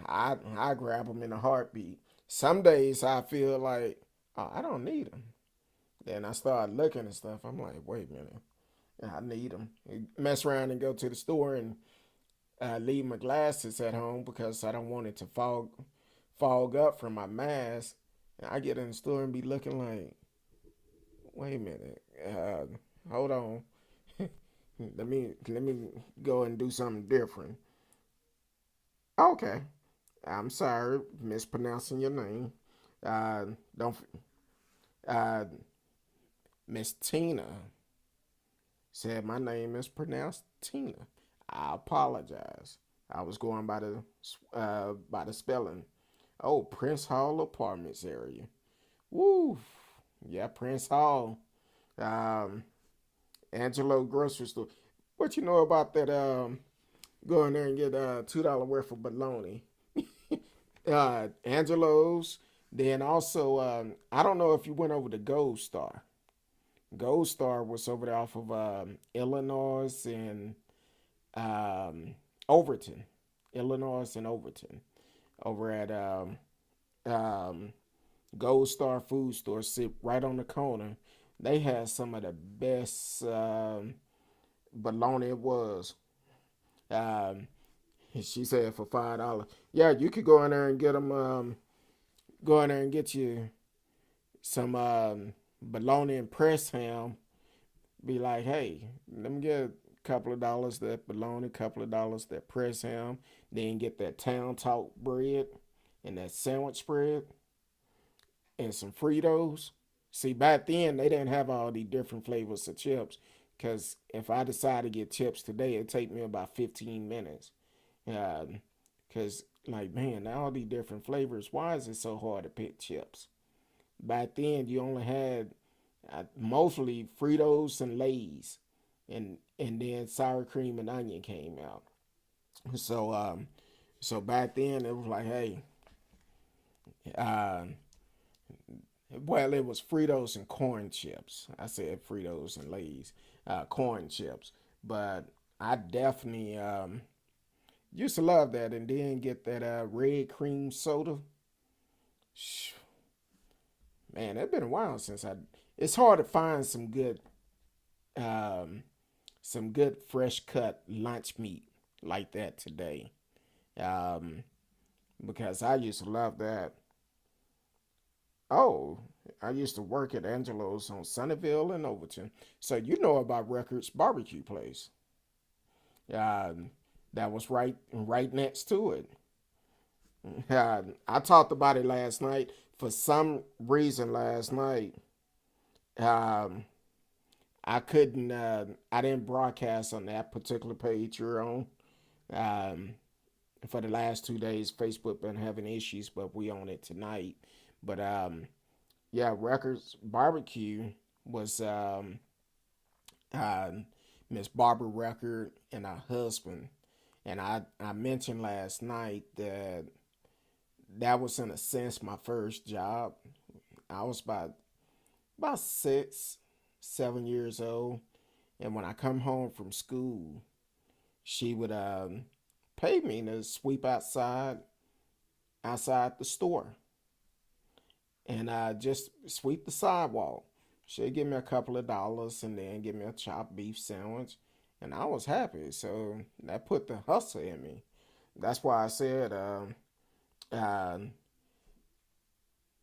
I grab them in a heartbeat. Some days I feel like, oh, I don't need them. Then I start looking and stuff. I'm like, wait a minute. I need them. Mess around and go to the store and leave my glasses at home because I don't want it to fog up from my mask. And I get in the store and be looking like, wait a minute, hold on. let me go and do something different. Okay, I'm sorry, mispronouncing your name. Don't uh, Miss Tina said my name is pronounced Tina. I apologize. I was going by the spelling. Oh, Prince Hall Apartments area. Woo. Yeah, Prince Hall. Um, Angelo grocery store. What you know about that? Go in there and get $2 worth of bologna. Angelo's. Then also, I don't know if you went over to Gold Star. Gold Star was over there off of Illinois and Overton, Illinois and Overton, over at um, Gold Star Food Store, sit right on the corner. They had some of the best bologna it was. Um, she said for $5. Yeah, you could go in there and get them. Go in there and get you some bologna and press ham. Be like, hey, let me get a couple of dollars that bologna, a couple of dollars that press ham. Then get that town talk bread and that sandwich bread and some Fritos. See, back then they didn't have all these different flavors of chips. Cause if I decide to get chips today, it take me about 15 minutes. Cause like man, all these different flavors. Why is it so hard to pick chips? Back then you only had mostly Fritos and Lay's, and then sour cream and onion came out. So so back then it was like, hey, uh, well, it was Fritos and corn chips. I said Fritos and Lay's, corn chips. But I definitely used to love that, and then get that red cream soda. Man, it's been a while since I. It's hard to find um, some good fresh cut lunch meat like that today. Um, because I used to love that. Oh, I used to work at Angelo's on Sunnyvale and Overton. So you know about Records Barbecue Place. Um, that was right next to it. I talked about it last night. For some reason last night, um, I couldn't. I didn't broadcast on that particular page you're on. Um, for the last 2 days, Facebook been having issues, but we on it tonight. But yeah, Records Barbecue was uh, Miss Barbara Record and her husband. And I mentioned last night that that was in a sense my first job. I was about 6, 7 years old, and when I come home from school, she would pay me to sweep outside the store, and just sweep the sidewalk. She'd give me a couple of dollars and then give me a chopped beef sandwich, and I was happy. So that put the hustle in me. That's why I said uh,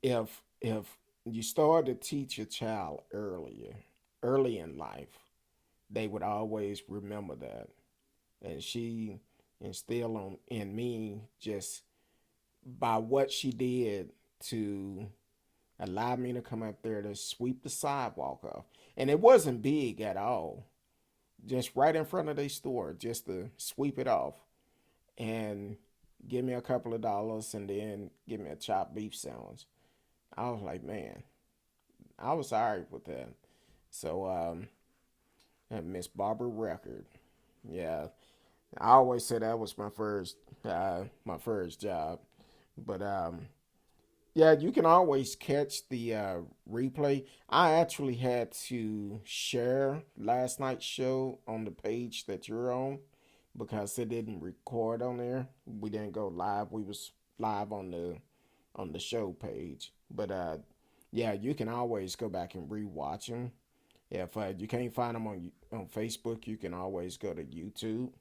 if if you start to teach a child early in life, they would always remember that. And she instilled in me just by what she did to allow me to come up there to sweep the sidewalk off. And it wasn't big at all, just right in front of their store, just to sweep it off and give me a couple of dollars and then give me a chopped beef sandwich. I was like, man, I was sorry with that. So, and Miss Barbara Record, yeah, I always said that was my first job. But yeah, you can always catch the replay. I actually had to share last night's show on the page that you're on because it didn't record on there. We didn't go live. We was live on the show page. But yeah, you can always go back and rewatch them. If you can't find them on Facebook, you can always go to YouTube.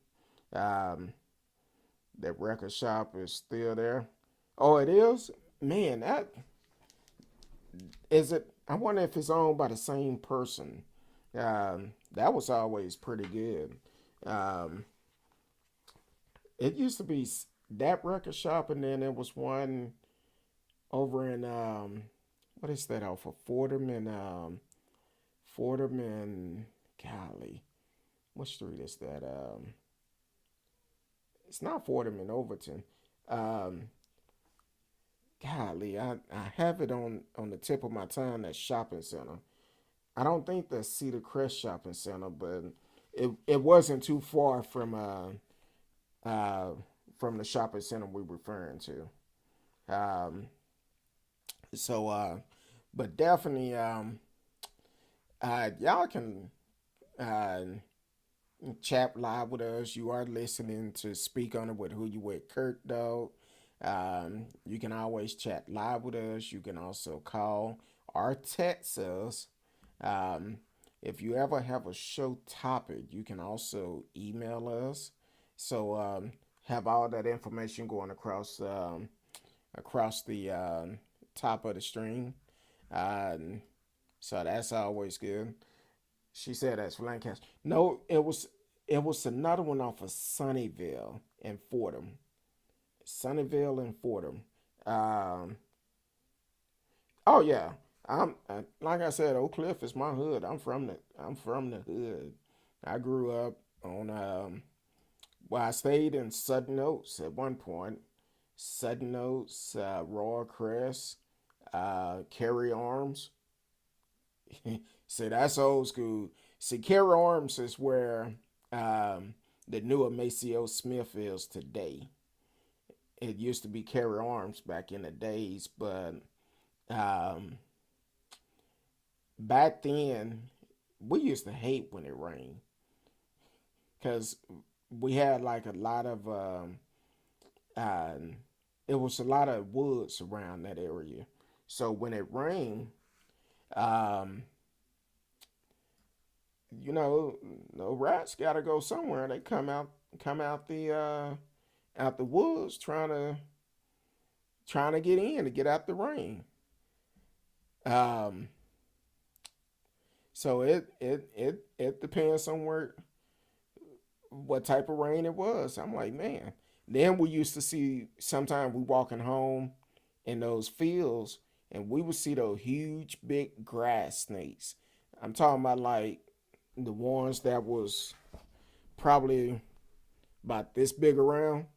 Um, that record shop is still there. Oh, it is? Man, that is it. I wonder if it's owned by the same person. That was always pretty good. Um, it used to be that record shop, and then there was one over in what is that off of Fordham and golly, what street is that? It's not Fordham and Overton. Um, golly, I have it on the tip of my tongue. That shopping center. I don't think that's Cedar Crest Shopping Center, but it wasn't too far uh from the shopping center we're referring to. Um, so but definitely y'all can uh chat live with us. You are listening to Speak On It with Who You With Kurt Dog. You can always chat live with us. You can also call or text us. Um, if you ever have a show topic, you can also email us. So have all that information going across the top of the stream. Um, so that's always good. She said that's Lancaster. No, it was another one off of Sunnyvale and Fordham. Sunnyvale and Fordham. Um, oh yeah, like I said, Oak Cliff is my hood. I'm from the hood. I grew up on well, I stayed in Sutton Oaks at one point. Sutton Oaks, Royal Crest, Cary Arms. See, that's old school. See, Cary Arms is where the new Maceo Smith is today. It used to be Cary Arms back in the days, but um, back then we used to hate when it rained because we had like a lot of uh, it was a lot of woods around that area. So when it rained, um, the rats got to go somewhere. They come out the woods trying to get in to get out the rain. Um, so it depends on what type of rain it was. I'm like, man. Then we used to see sometimes we walking home in those fields and we would see those huge big grass snakes. I'm talking about like the ones that was probably about this big around,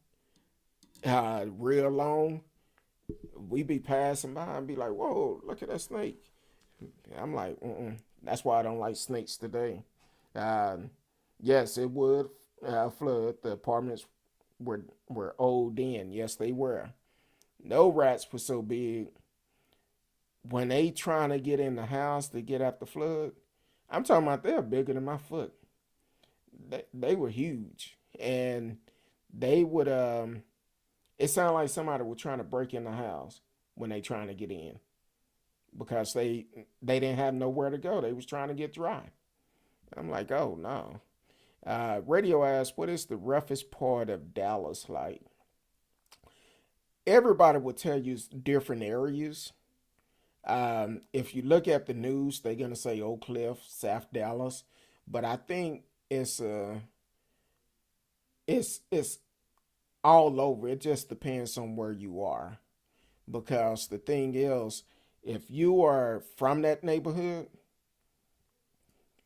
real long. We be passing by and be like, "Whoa, look at that snake!" I'm like, mm-mm. That's why I don't like snakes today. Um, yes, it would flood. The apartments were old then. Yes, they were. No rats were so big when they trying to get in the house to get out the flood. I'm talking about they're bigger than my foot. They were huge, and they would it sounded like somebody was trying to break in the house when they trying to get in because they didn't have nowhere to go. They was trying to get dry. I'm like, oh no. Radio asked, what is the roughest part of Dallas like? Everybody will tell you different areas. If you look at the news, they're gonna say Oak Cliff, South Dallas, but I think it's all over. It just depends on where you are. Because the thing is, if you are from that neighborhood,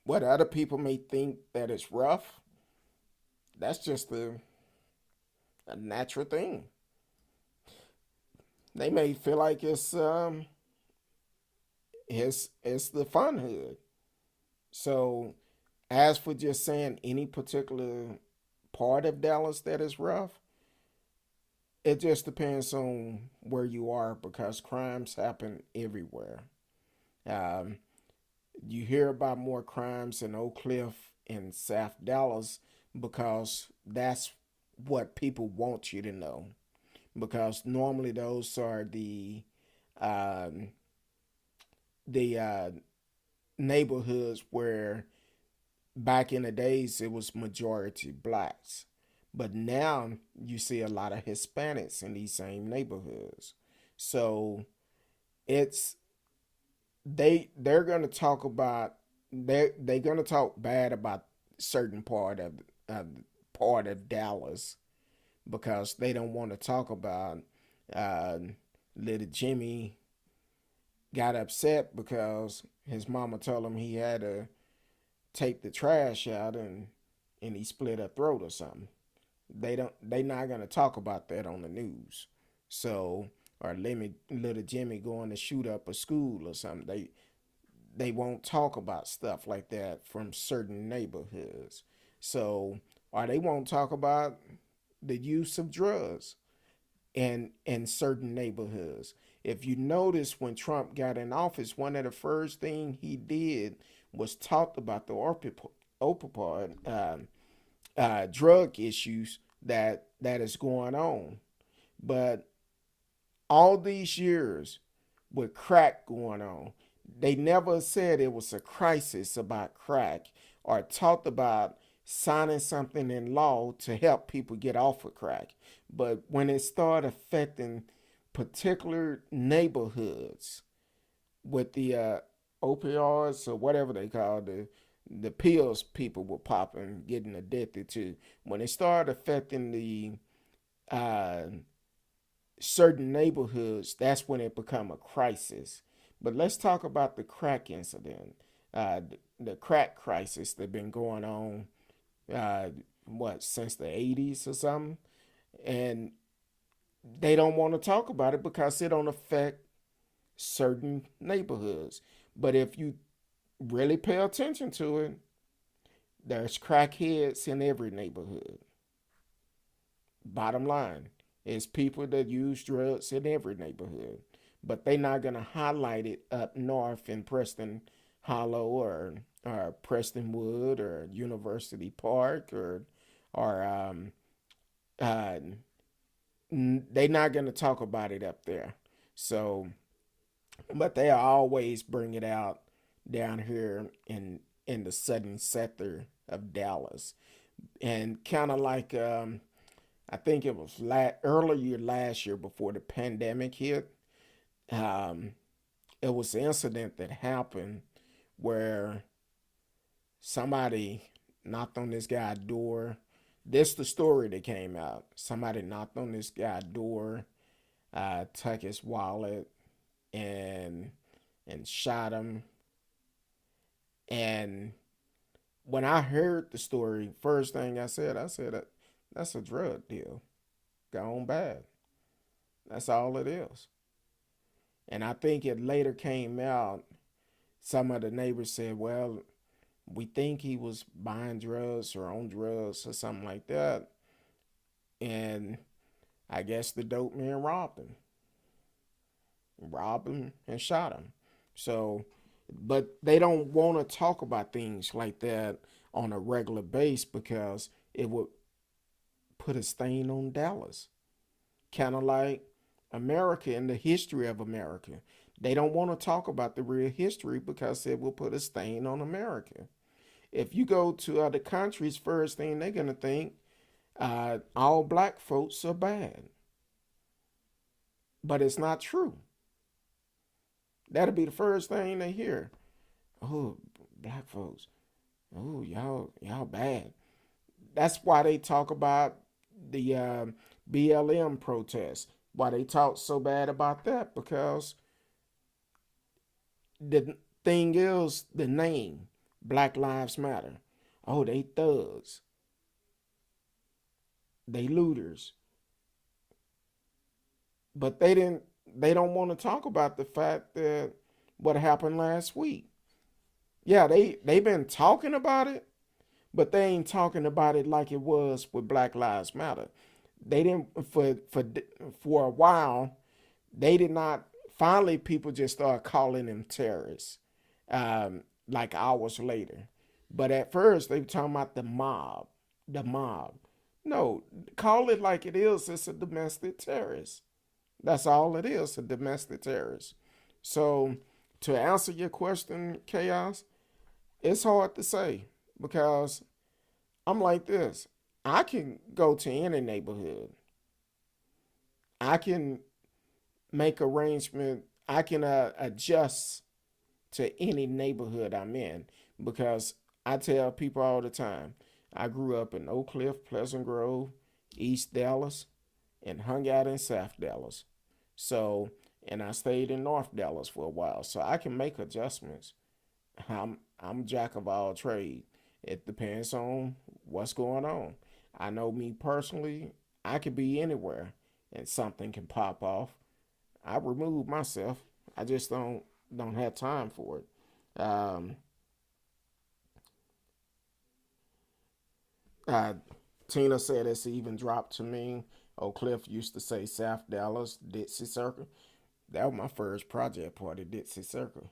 what other people may think that it's rough, that's just a natural thing. They may feel like it's the fun hood. So as for just saying any particular part of Dallas that is rough, it just depends on where you are because crimes happen everywhere. Um, you hear about more crimes in Oak Cliff and South Dallas because that's what people want you to know. Because normally those are um, the neighborhoods where back in the days it was majority blacks, but now you see a lot of Hispanics in these same neighborhoods. So it's they're gonna talk about they're gonna talk bad about certain uh, part of Dallas because they don't want to talk about uh, little Jimmy got upset because his mama told him he had to take the trash out and he split a throat or something. They not gonna talk about that on the news. So or little Jimmy going to shoot up a school or something. They won't talk about stuff like that from certain neighborhoods. So or they won't talk about the use of drugs in certain neighborhoods. If you notice when Trump got in office, one of the first thing he did was talk about the opioid drug issues that is going on. But all these years with crack going on, they never said it was a crisis about crack or talked about signing something in law to help people get off of crack. But when it started affecting particular neighborhoods with the opioids or whatever they call the pills people were popping, getting addicted to, when it started affecting the uh, certain neighborhoods, that's when it become a crisis. But let's talk about the crack incident, the crack crisis that been going on, uh, what since the '80s or something, and they don't want to talk about it because it don't affect certain neighborhoods. But if you really pay attention to it, there's crackheads in every neighborhood. Bottom line, it's people that use drugs in every neighborhood, but they're not gonna highlight it up north in Preston Hollow or Prestonwood or University Park or uh, they're not gonna talk about it up there. So, but they always bring it out down here in the southern sector of Dallas, and kind of like I think it was earlier last year before the pandemic hit. Um, it was an incident that happened where somebody knocked on this guy's door. This the story that came out. Somebody knocked on this guy's door, took his wallet, and shot him. And when I heard the story, first thing I said that's a drug deal, gone bad. That's all it is. And I think it later came out. Some of the neighbors said, "Well, we think he was buying drugs or on drugs or something like that." And I guess the dope man robbed him and shot him. So, but they don't want to talk about things like that on a regular base because it would put a stain on Dallas. Kind of like America and the history of America. They don't want to talk about the real history because it will put a stain on America. If you go to other countries, first thing they're going to think all black folks are bad. But it's not true. That'll be the first thing they hear. Oh, black folks. Oh, y'all bad. That's why they talk about the BLM protests. Why they talk so bad about that? Because the thing is the name Black Lives Matter. Oh, they thugs. They looters. But they don't want to talk about the fact that what happened last week. Yeah, they've been talking about it, but they ain't talking about it like it was with Black Lives Matter. They didn't for a while. They did not. Finally, people just started calling them terrorists, like hours later. But at first, they were talking about the mob, the mob. No, call it like it is. It's a domestic terrorist. That's all it is, a domestic terrorist. So, to answer your question, Chaos, it's hard to say because I'm like this. I can go to any neighborhood. I can make arrangement. I can adjust to any neighborhood I'm in because I tell people all the time. I grew up in Oak Cliff, Pleasant Grove, East Dallas, and hung out in South Dallas. So, and I stayed in North Dallas for a while, so I can make adjustments. I'm jack of all trade. It depends on what's going on. I know me personally, I could be anywhere and something can pop off. I remove myself. I just don't have time for it. Uh, Tina said it's even dropped to me. Oak Cliff used to say South Dallas, Dixie Circle. That was my first project party, Dixie Circle,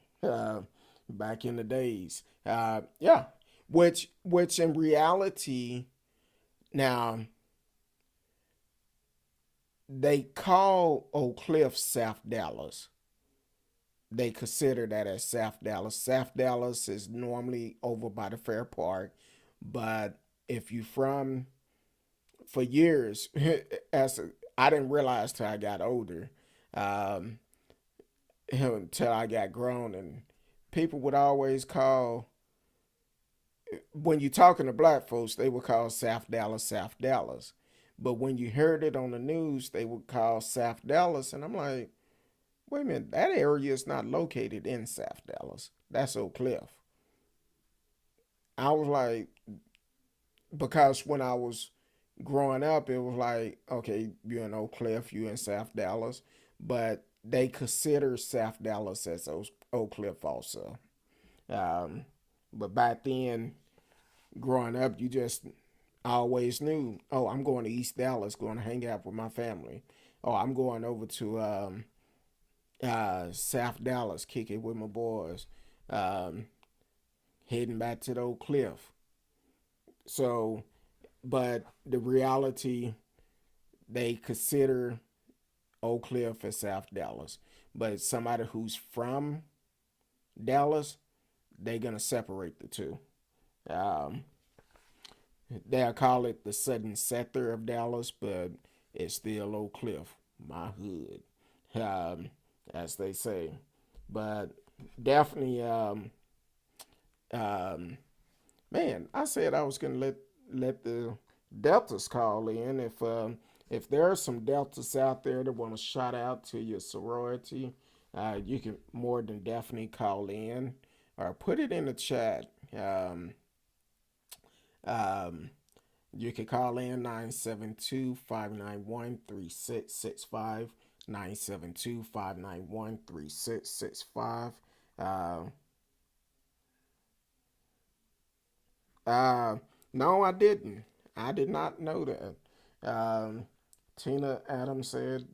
back in the days. Yeah, which in reality now they call Oak Cliff South Dallas. They consider that as South Dallas. South Dallas is normally over by the Fair Park, but if you from for years, as I didn't realize till I got older, um, until I got grown, and people would always call when you talking to black folks, they would call South Dallas South Dallas, but when you heard it on the news, they would call South Dallas, and I'm like, wait a minute, that area is not located in South Dallas. That's Oak Cliff. I was like, because when I was growing up, it was like, okay, you're in Oak Cliff, you're in South Dallas, but they consider South Dallas as Oak Cliff also. Um, but back then, growing up, you just always knew, oh, I'm going to East Dallas, going to hang out with my family. Oh, I'm going over to South Dallas, kick it with my boys, um, heading back to the Oak Cliff. So, but the reality, they consider Oak Cliff as South Dallas. But somebody who's from Dallas, they're gonna separate the two. Um, they'll call it the southern sector of Dallas, but it's still Oak Cliff, my hood, um, as they say. But definitely, um, man, I said I was gonna let the Deltas call in. If there are some Deltas out there that want to shout out to your sorority, you can more than definitely call in or put it in the chat. Um, you can call in 972-591-3665, 972-591-3665. Uh, uh, no, I didn't. I did not know that. Um, Tina Adams said,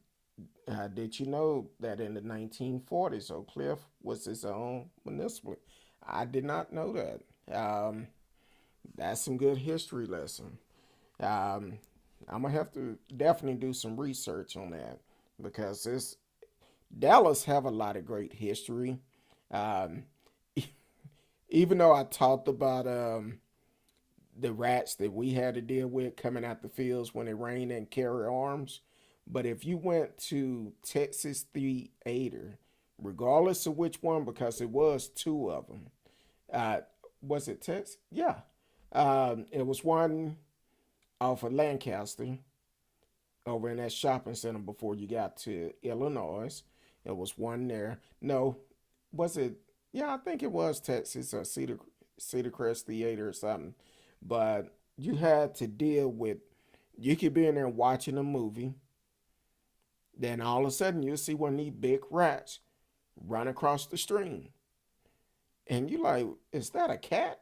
did you know that in the 1940s, Oak Cliff was its own municipality? I did not know that. That's some good history lesson. Um, I'm gonna have to definitely do some research on that because this Dallas have a lot of great history. Um, even though I talked about the rats that we had to deal with coming out the fields when it rained and carry arms, but if you went to Texas Theater regardless of which one, because it was two of them. Uh, was it Texas? Yeah. It was one off of Lancaster over in that shopping center before you got to Illinois. It was one there. No, was it? Yeah, I think it was Texas or Cedar Crest Theater or something. But you had to deal with. You could be in there watching a movie. Then all of a sudden you'll see one of these big rats run across the stream. And you like, is that a cat?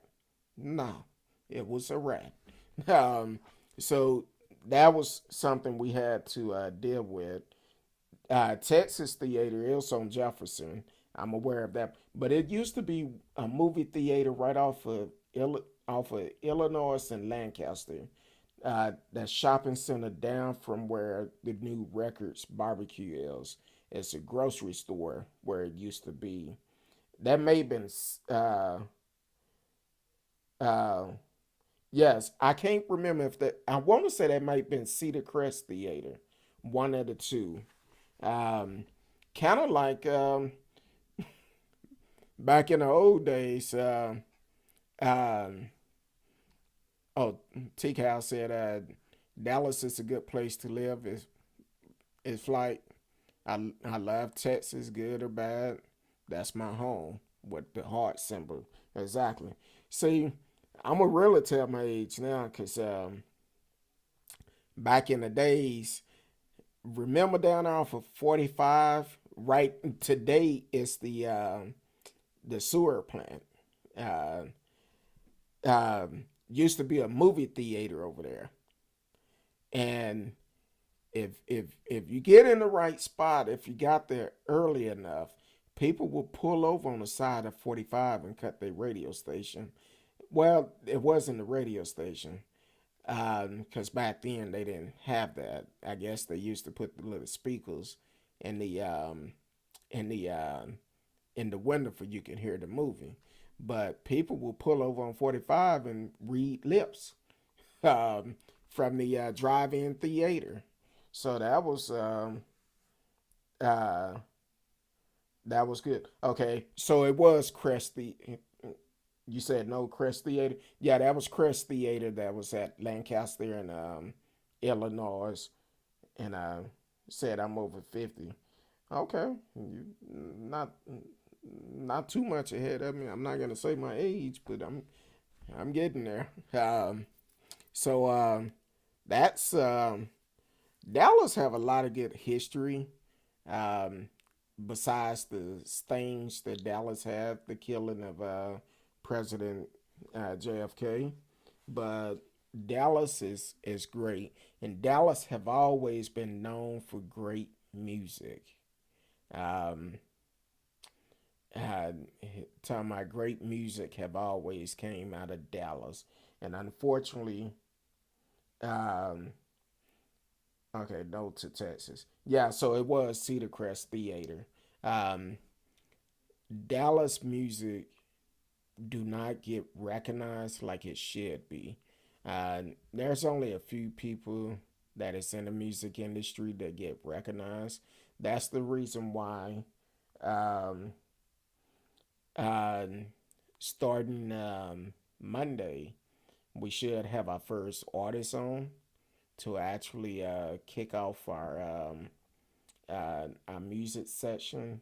No, it was a rat. Um, so that was something we had to deal with. Texas Theater is on Jefferson. I'm aware of that, but it used to be a movie theater right off of Illinois and Lancaster. That shopping center down from where the new Records barbecue is. It's a grocery store where it used to be. That may have been uh, yes, I can't remember if that. I want to say that might have been Cedar Crest Theater, one of the two. Um, Kind of like back in the old days. Um, oh, T Cal said Dallas is a good place to live. It's like I love Texas, good or bad. That's my home with the heart symbol. Exactly. See, I'm a really tell my age now because back in the days, remember down there off of 45, right today is the sewer plant. Uh, Used to be a movie theater over there, and if you get in the right spot, if you got there early enough, people will pull over on the side of 45 and cut their radio station. Well, it wasn't the radio station, because back then they didn't have that. I guess they used to put the little speakers in in the in the window for you can hear the movie. But people will pull over on 45 and read lips um, from the drive-in theater. So uh, that was good. Okay, so it was Crest the. You said no Crest Theater. Yeah, that was Crest Theater. That was at Lancaster in Illinois, and I said I'm over 50. Okay, you not too much ahead of me. I'm not gonna say my age, but I'm getting there. So that's Dallas have a lot of good history. Um, Besides the things that Dallas had, the killing of President JFK, but Dallas is great, and Dallas have always been known for great music. Um, uh, Talking about great music have always came out of Dallas, and unfortunately, um, okay, no to Texas. Yeah, so it was Cedar Crest Theater. Um, Dallas music do not get recognized like it should be. There's only a few people that is in the music industry that get recognized. That's the reason why um, uh, starting Monday, we should have our first artist on to actually kick off our music section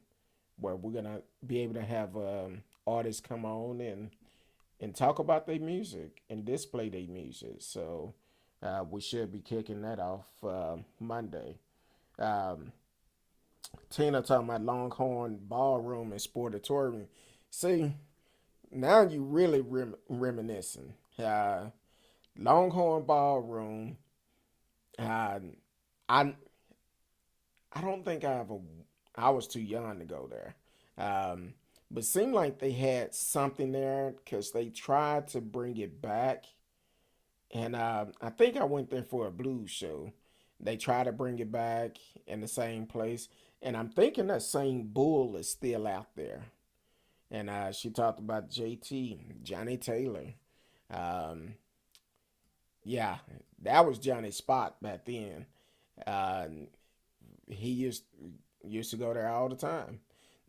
where we're gonna be able to have artists come on and talk about their music and display their music. So we should be kicking that off Monday. Um, Tina talking about Longhorn Ballroom and Sportatorium. See, now you really reminiscing. Longhorn Ballroom. Uh, I I don't think I ever. I was too young to go there. Um, but seemed like they had something there because they tried to bring it back, and I think I went there for a blues show. They tried to bring it back in the same place, and I'm thinking that same bull is still out there. And she talked about JT, Johnny Taylor. Um, yeah, that was Johnny's spot back then. Uh, he used to go there all the time.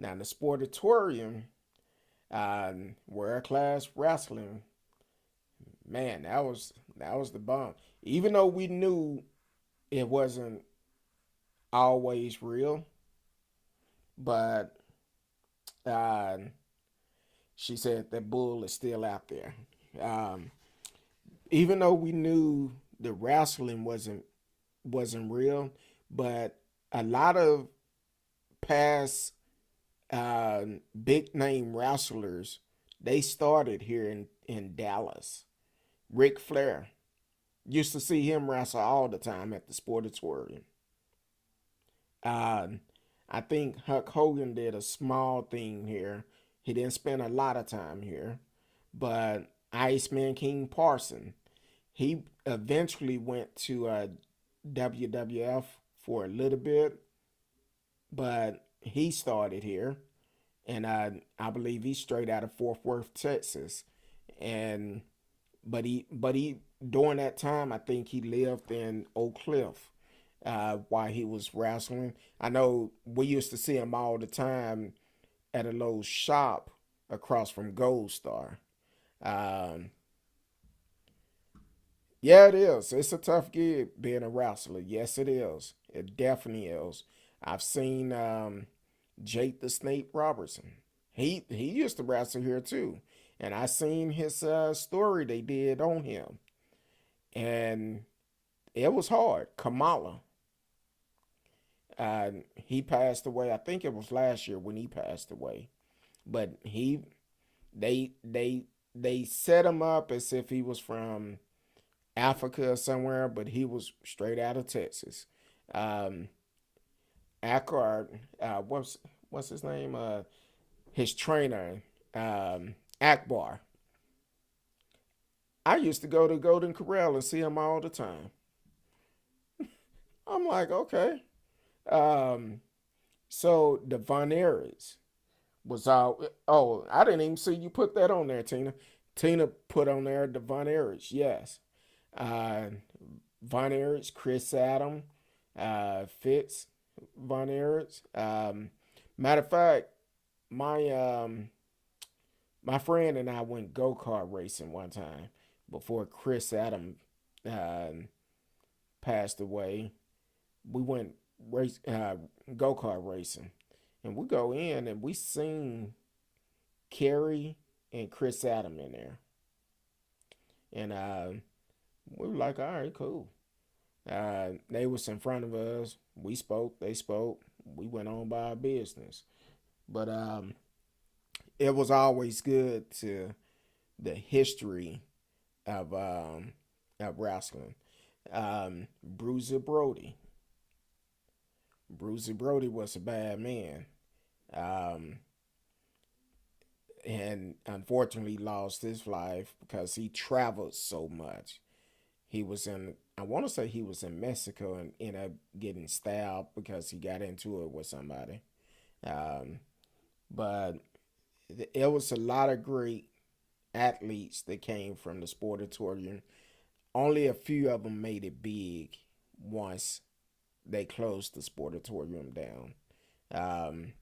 Now, in the sportatorium, world class wrestling, man, that was the bomb. Even though we knew it wasn't always real, but uh, she said that bull is still out there. Um, Even though we knew the wrestling wasn't real, but a lot of past big name wrestlers, they started here in Dallas. Ric Flair, used to see him wrestle all the time at the Sportatorium. Uh, I think Hulk Hogan did a small thing here. He didn't spend a lot of time here, but Iceman King Parson, he eventually went to WWF for a little bit, but he started here, and I believe he's straight out of Fort Worth, Texas, and but he during that time I think he lived in Oak Cliff while he was wrestling. I know we used to see him all the time at a little shop across from Gold Star. Um, yeah, it is. It's a tough gig being a wrestler. Yes, it is. It definitely is. I've seen Jake the Snake Robertson. He used to wrestle here too, and I seen his story they did on him, and it was hard. Kamala, he passed away. I think it was last year when he passed away, but they set him up as if he was from Africa or somewhere, but he was straight out of Texas. Um, Akar, what's his name? His trainer, Akbar. I used to go to Golden Corral and see him all the time. I'm like, okay. Um, so the Von Erichs was all. Oh, I didn't even see you put that on there, Tina. Tina put on there the Von Erichs. Yes, uh, Von Erichs, Chris Adam, Fitz Von Erichs. Matter of fact, my my friend and I went go kart racing one time before Chris Adam uh, passed away. We went race go kart racing, and we go in and we seen Kerry and Chris Adam in there, and we were like, all right, cool. They was in front of us. We spoke. They spoke. We went on by our business. But it was always good to the history of wrestling. Bruiser Brody. Bruiser Brody was a bad man, um, and unfortunately lost his life because he traveled so much. He was in, I want to say he was in Mexico and ended up getting stabbed because he got into it with somebody. Um, but it was a lot of great athletes that came from the sportatorium. Only a few of them made it big once they closed the sportatorium down. Um,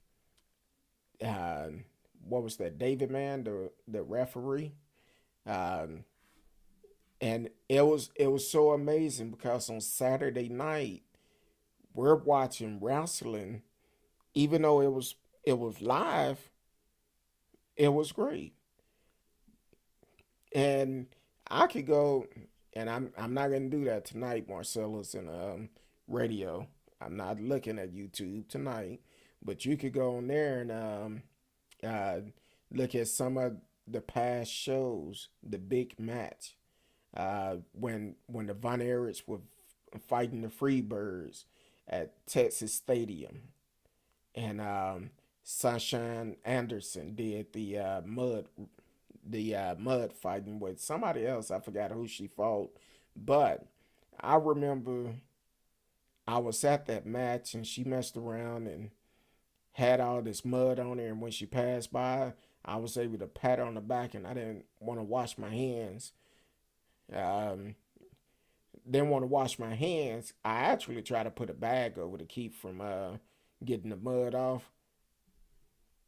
uh, what was that? David Mann, the referee. Um, and it was so amazing because on Saturday night we're watching wrestling, even though it was live, it was great. And I could go, and I'm not gonna do that tonight, Marcellus and radio. I'm not looking at YouTube tonight, but you could go on there and uh, look at some of the past shows, the big match, when the Von Erichs were fighting the Freebirds at Texas Stadium, and Sunshine Anderson did the mud fighting with somebody else. I forgot who she fought, but I remember I was at that match and she messed around and had all this mud on her. And when she passed by, I was able to pat her on the back, and I didn't want to wash my hands. Um, didn't want to wash my hands. I actually tried to put a bag over to keep from getting the mud off.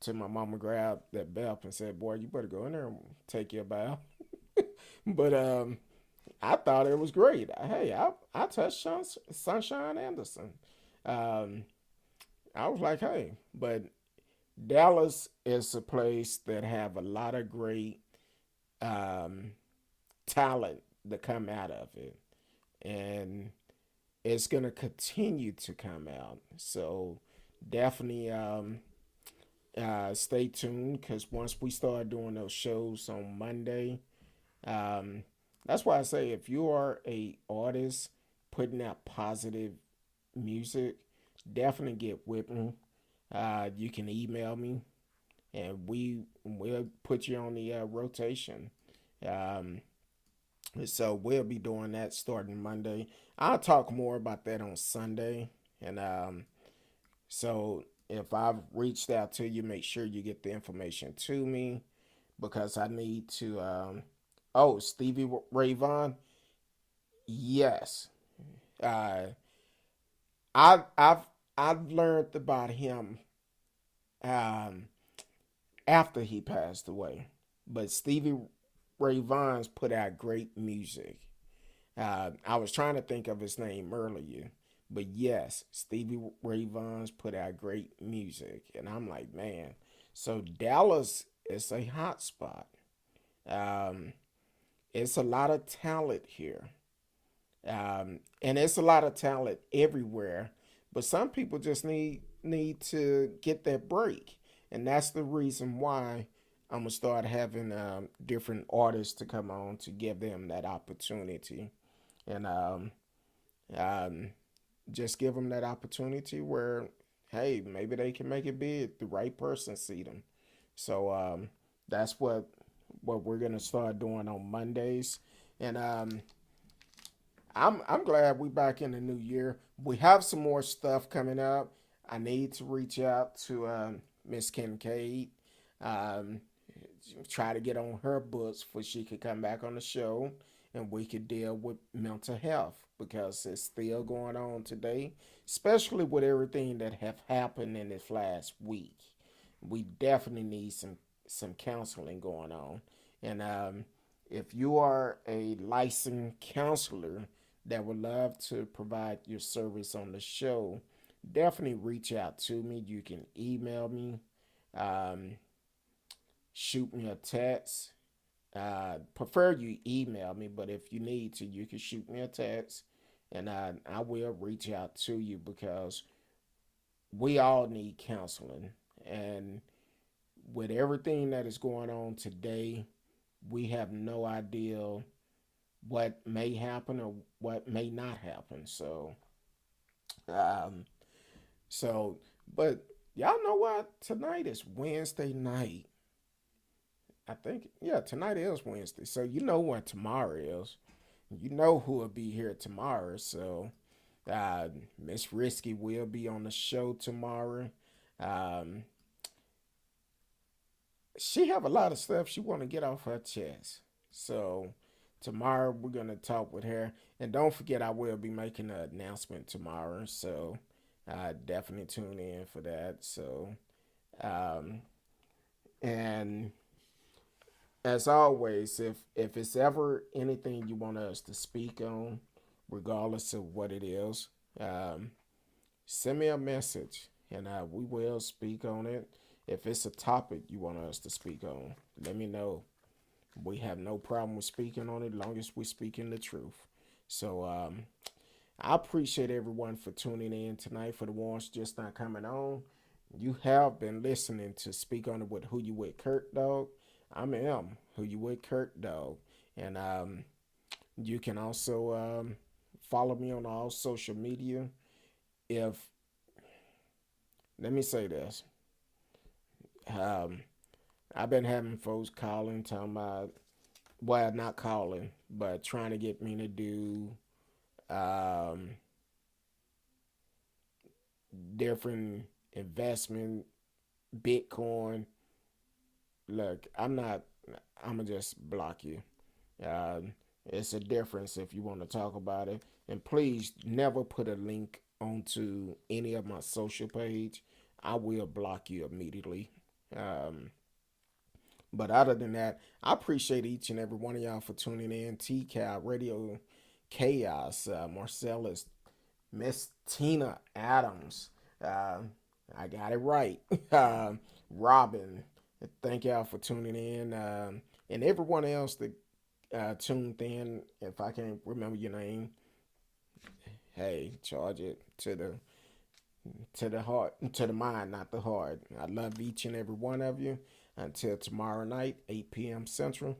till my mama grabbed that belt and said, "Boy, you better go in there and take your bath." But I thought it was great. Hey, I touched Sunshine Anderson. Um, I was like, hey, but Dallas is a place that have a lot of great um, talent that come out of it, and it's gonna continue to come out. So definitely stay tuned because once we start doing those shows on Monday, um, that's why I say if you are a artist putting out positive music, definitely get with me. You can email me, and we'll put you on the rotation. Um, so we'll be doing that starting Monday. I'll talk more about that on Sunday, and so if I've reached out to you, make sure you get the information to me because I need to. Oh, Stevie Ray Vaughan. Yes, uh, I've learned about him um, after he passed away, but Stevie Ray Vaughan's put out great music. I was trying to think of his name earlier, but yes, Stevie Ray Vaughan's put out great music, and I'm like, man. So Dallas is a hot spot. Um, it's a lot of talent here. And it's a lot of talent everywhere. But some people just need to get that break, and that's the reason why I'm gonna start having different artists to come on to give them that opportunity, and um, just give them that opportunity where, hey, maybe they can make it big. The right person see them. So that's what we're gonna start doing on Mondays, and I'm glad we back in the new year. We have some more stuff coming up. I need to reach out to Miss Kincaid, um, try to get on her books for she could come back on the show and we could deal with mental health because it's still going on today, especially with everything that have happened in this last week. We definitely need some counseling going on, and if you are a licensed counselor that would love to provide your service on the show, definitely reach out to me. You can email me, um, shoot me a text. Prefer you email me, but if you need to, you can shoot me a text, and I will reach out to you because we all need counseling. And with everything that is going on today, we have no idea what may happen or what may not happen. Um, so, but y'all know what? Tonight is Wednesday night. I think, yeah, tonight is Wednesday. So you know what tomorrow is. You know who will be here tomorrow. So, Miss Risky will be on the show tomorrow. Um, she have a lot of stuff she want to get off her chest. So tomorrow we're gonna talk with her, and don't forget I will be making an announcement tomorrow. So definitely tune in for that. So um, and as always, if it's ever anything you want us to speak on, regardless of what it is, um, send me a message and we will speak on it. If it's a topic you want us to speak on, let me know. We have no problem with speaking on it as long as we're speaking the truth. So I appreciate everyone for tuning in tonight. For the ones just not coming on, you have been listening to Speak On It with Who You With Kurt Dog. I'm M, Who You With Kurt Dog. And you can also follow me on all social media. If, let me say this, um, I've been having folks calling, talking about, well, not calling, but trying to get me to do um, different investment, Bitcoin. Look, I'm going to just block you. Uh, it's a difference if you want to talk about it. And please never put a link onto any of my social page. I will block you immediately. But other than that, I appreciate each and every one of y'all for tuning in. T-Cal, Radio Chaos, Marcellus, Miss Tina Adams. Uh, I got it right. Robin, thank y'all for tuning in. And everyone else that tuned in. If I can't remember your name, hey, charge it to the heart, to the mind, not the heart. I love each and every one of you. Until tomorrow night, 8 p.m. Central.